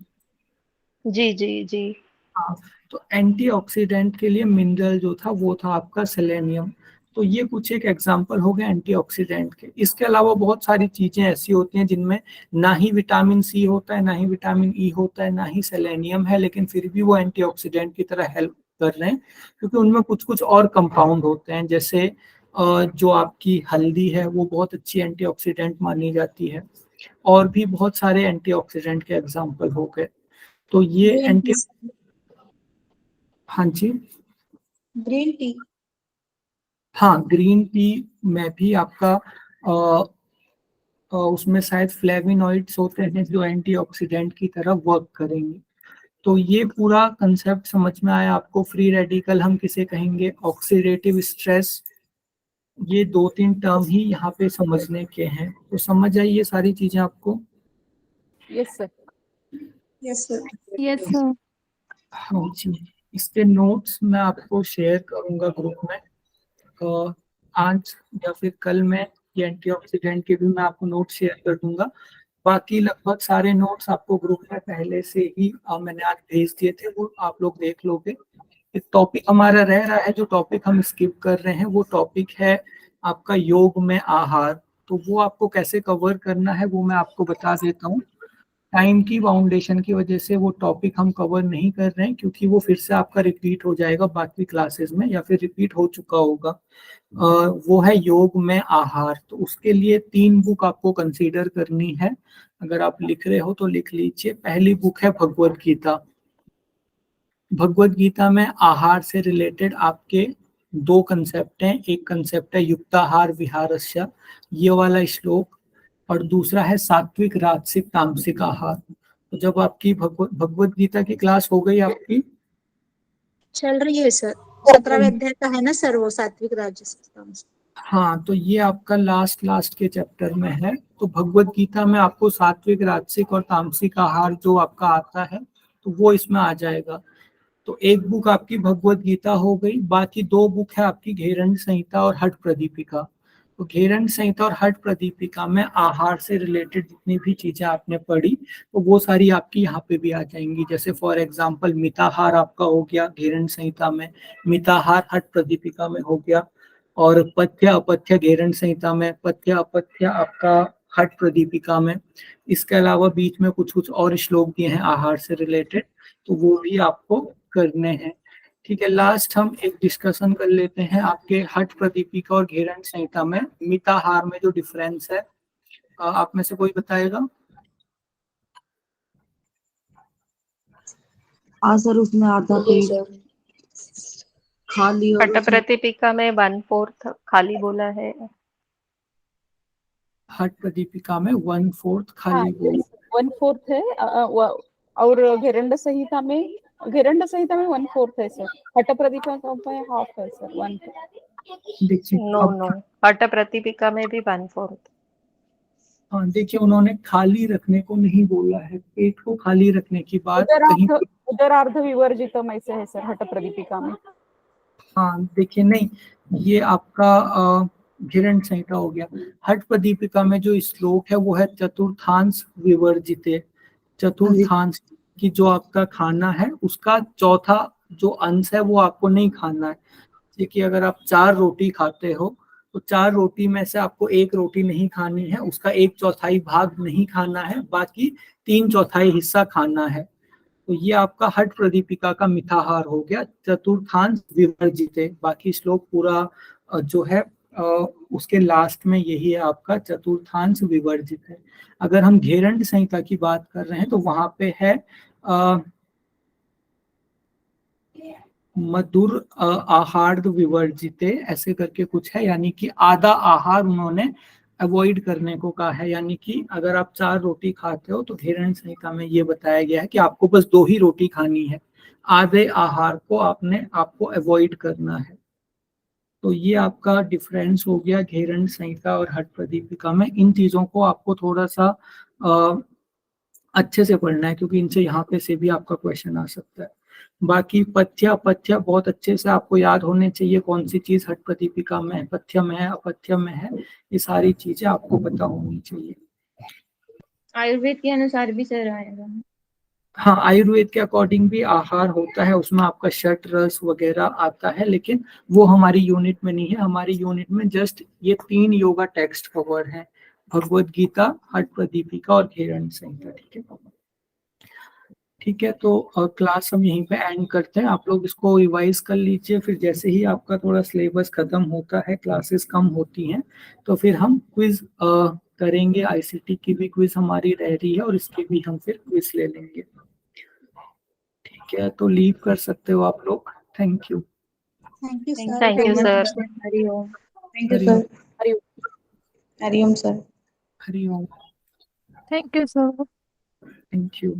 Speaker 4: जी जी जी।
Speaker 1: हाँ, तो एंटीऑक्सीडेंट के लिए मिनरल जो था वो था आपका सेलेनियम। तो ये कुछ एक एग्जांपल हो गए एंटीऑक्सीडेंट के। इसके अलावा बहुत सारी चीजें ऐसी होती हैं जिनमें ना ही विटामिन सी होता है, ना ही विटामिन ई होता है, ना ही सेलेनियम है, लेकिन फिर भी वो एंटीऑक्सीडेंट की तरह हेल्प कर रहे हैं क्योंकि उनमें कुछ कुछ और कंपाउंड होते हैं। जैसे जो आपकी हल्दी है वो बहुत अच्छी एंटीऑक्सीडेंट मानी जाती है, और भी बहुत सारे एंटीऑक्सीडेंट के एग्जांपल हो गए। तो ये एंटी, हाँ जी,
Speaker 3: ग्रीन टी।
Speaker 1: हाँ, ग्रीन टी में भी आपका उसमें शायद फ्लेविनॉइड्स होते हैं जो एंटीऑक्सीडेंट की तरह वर्क करेंगे। तो ये पूरा कंसेप्ट समझ में आया आपको? फ्री रेडिकल हम किसे कहेंगे, ऑक्सीडेटिव स्ट्रेस, ये 2-3 टर्म ही यहाँ पे समझने के हैं। तो समझ आई ये सारी चीजें आपको?
Speaker 5: Yes sir.
Speaker 3: Yes sir.
Speaker 8: Yes sir.
Speaker 1: हाँ जी, इसके नोट्स मैं आपको शेयर करूंगा ग्रुप में। आज या फिर कल में ये एंटीऑक्सीडेंट के भी मैं आपको नोट शेयर कर दूंगा। बाकी लगभग सारे नोट्स आपको ग्रुप में पहले से ही मैंने आज भेज दिए थे, वो आप लोग देख लोगे। एक टॉपिक हमारा रह रहा है, जो टॉपिक हम स्किप कर रहे हैं वो टॉपिक है आपका योग में आहार। तो वो आपको कैसे कवर करना है वो मैं आपको बता देता हूँ। टाइम की बाउंडेशन की वजह से वो टॉपिक हम कवर नहीं कर रहे हैं, क्योंकि वो फिर से आपका रिपीट हो जाएगा बाकी क्लासेस में, या फिर रिपीट हो चुका होगा। वो है योग में आहार। तो उसके लिए 3 बुक आपको कंसीडर करनी है। अगर आप लिख रहे हो तो लिख लीजिए। पहली बुक है भगवत गीता। भगवत गीता में आहार से रिलेटेड आपके 2 कंसेप्ट हैं। एक कंसेप्ट है युक्ताहार विहारस्य, ये वाला श्लोक, और दूसरा है सात्विक राजसिक तामसिक आहार। तो जब आपकी भगवत गीता की क्लास हो गई आपकी,
Speaker 3: चल रही है सर, 17वें अध्याय का है ना सर वो सात्विक राजसिक तामसिक।
Speaker 1: हाँ, तो ये आपका लास्ट के चैप्टर में है। तो भगवत गीता में आपको सात्विक राजसिक और तामसिक आहार जो आपका आता है, तो वो इसमें आ जाएगा। तो एक बुक आपकी भगवत गीता हो गई। बाकी 2 बुक है आपकी घेरंड संहिता और हठ प्रदीपिका। तो घेरंड संहिता और हठ प्रदीपिका में आहार से रिलेटेड जितनी भी चीजें आपने पढ़ी, तो वो सारी आपकी यहाँ पे भी आ जाएंगी। जैसे फॉर एग्जांपल मिताहार आपका हो गया घेरंड संहिता में, मिताहार हठ प्रदीपिका में हो गया, और पथ्य अपथ्य घेरंड संहिता में, पथ्य अपथ्य आपका हठ प्रदीपिका में। इसके अलावा बीच में कुछ कुछ और श्लोक दिए हैं आहार से रिलेटेड, तो वो भी आपको करने हैं। ठीक है, लास्ट हम एक डिस्कशन कर लेते हैं आपके हठ प्रदीपिका और घेरंड संहिता में मिताहार में जो डिफरेंस है। आप में से कोई बताएगा?
Speaker 9: हाँ सर, उसमें आधा पेट खाली और
Speaker 4: हठ प्रदीपिका में 1/4 खाली बोला है।
Speaker 1: हठ प्रदीपिका में 1/4 खाली बोल,
Speaker 5: 1/4 है। और घेरंड संहिता में 1/4 है सर। हठ प्रदीपिका में हाफ है सर, 1/4।
Speaker 1: देखिए
Speaker 4: नो, हठ प्रदीपिका में भी 1/4।
Speaker 1: हाँ, देखिए उन्होंने खाली रखने को नहीं बोला है, पेट को खाली रखने की बात कहीं।
Speaker 5: उदरार्ध विवर्जितम ऐसे है सर हठ प्रदीपिका में।
Speaker 1: हाँ देखिए, नहीं, ये आपका घेरंड संहिता हो गया। हठ प्रदीपिका में जो श्लोक है वो है चतुर्थांश विवर्जिते। चतुर्थांश की जो आपका खाना है उसका चौथा जो अंश है वो आपको नहीं खाना है। देखिए अगर आप 4 रोटी खाते हो तो 4 रोटी में से आपको 1 रोटी नहीं खानी है, उसका 1/4 भाग नहीं खाना है, बाकी 3/4 हिस्सा खाना है। तो ये आपका हठ प्रदीपिका का मिताहार हो गया, चतुर्थांश विवर्जिते। बाकी श्लोक पूरा जो है उसके लास्ट में यही है आपका चतुर्थांश विवर्जित है। अगर हम घेरंड संहिता की बात कर रहे हैं तो वहां पे है मधुर आहार विवर्जिते ऐसे करके कुछ है, यानी कि आधा आहार उन्होंने अवॉइड करने को कहा है। यानी कि अगर आप 4 रोटी खाते हो तो घेरंड संहिता में ये बताया गया है कि आपको बस 2 ही रोटी खानी है, आधे आहार को आपको अवॉइड करना है। तो ये आपका डिफरेंस हो गया घेरंड संहिता और हठ प्रदीपिका में। इन चीजों को आपको थोड़ा सा अच्छे से पढ़ना है, क्योंकि इनसे यहाँ पे से भी आपका क्वेश्चन आ सकता है। बाकी पथ्य अपथ्य बहुत अच्छे से आपको याद होने चाहिए, कौन सी चीज हठ प्रदीपिका में पथ्य में है अपथ्य में है, ये सारी चीजें आपको पता होनी चाहिए।
Speaker 2: आयुर्वेद के अनुसार भी सर आएगा।
Speaker 1: हाँ, आयुर्वेद के अकॉर्डिंग भी आहार होता है, उसमें आपका शठ रस वगैरह आता है, लेकिन वो हमारी यूनिट में नहीं है। हमारी यूनिट में जस्ट ये 3 योगा टेक्स्ट कवर है, भगवत गीता, हठ प्रदीपिका और घेरंड संहिता। ठीक है, तो क्लास हम यहीं पे एंड करते हैं। आप लोग इसको रिवाइज कर लीजिए, फिर जैसे ही आपका थोड़ा सिलेबस खत्म होता है, क्लासेस कम होती हैं, तो फिर हम क्विज करेंगे। आईसीटी की भी क्विज हमारी रह रही है और इसकी भी हम फिर क्विज ले लेंगे। ठीक है, तो लीव कर सकते हो आप लोग। Thank you.
Speaker 3: Thank you sir.
Speaker 4: Thank you sir.
Speaker 2: Hariom.
Speaker 9: Thank you sir. Hariom sir.
Speaker 1: Hariom.
Speaker 8: Thank you sir.
Speaker 1: Thank you.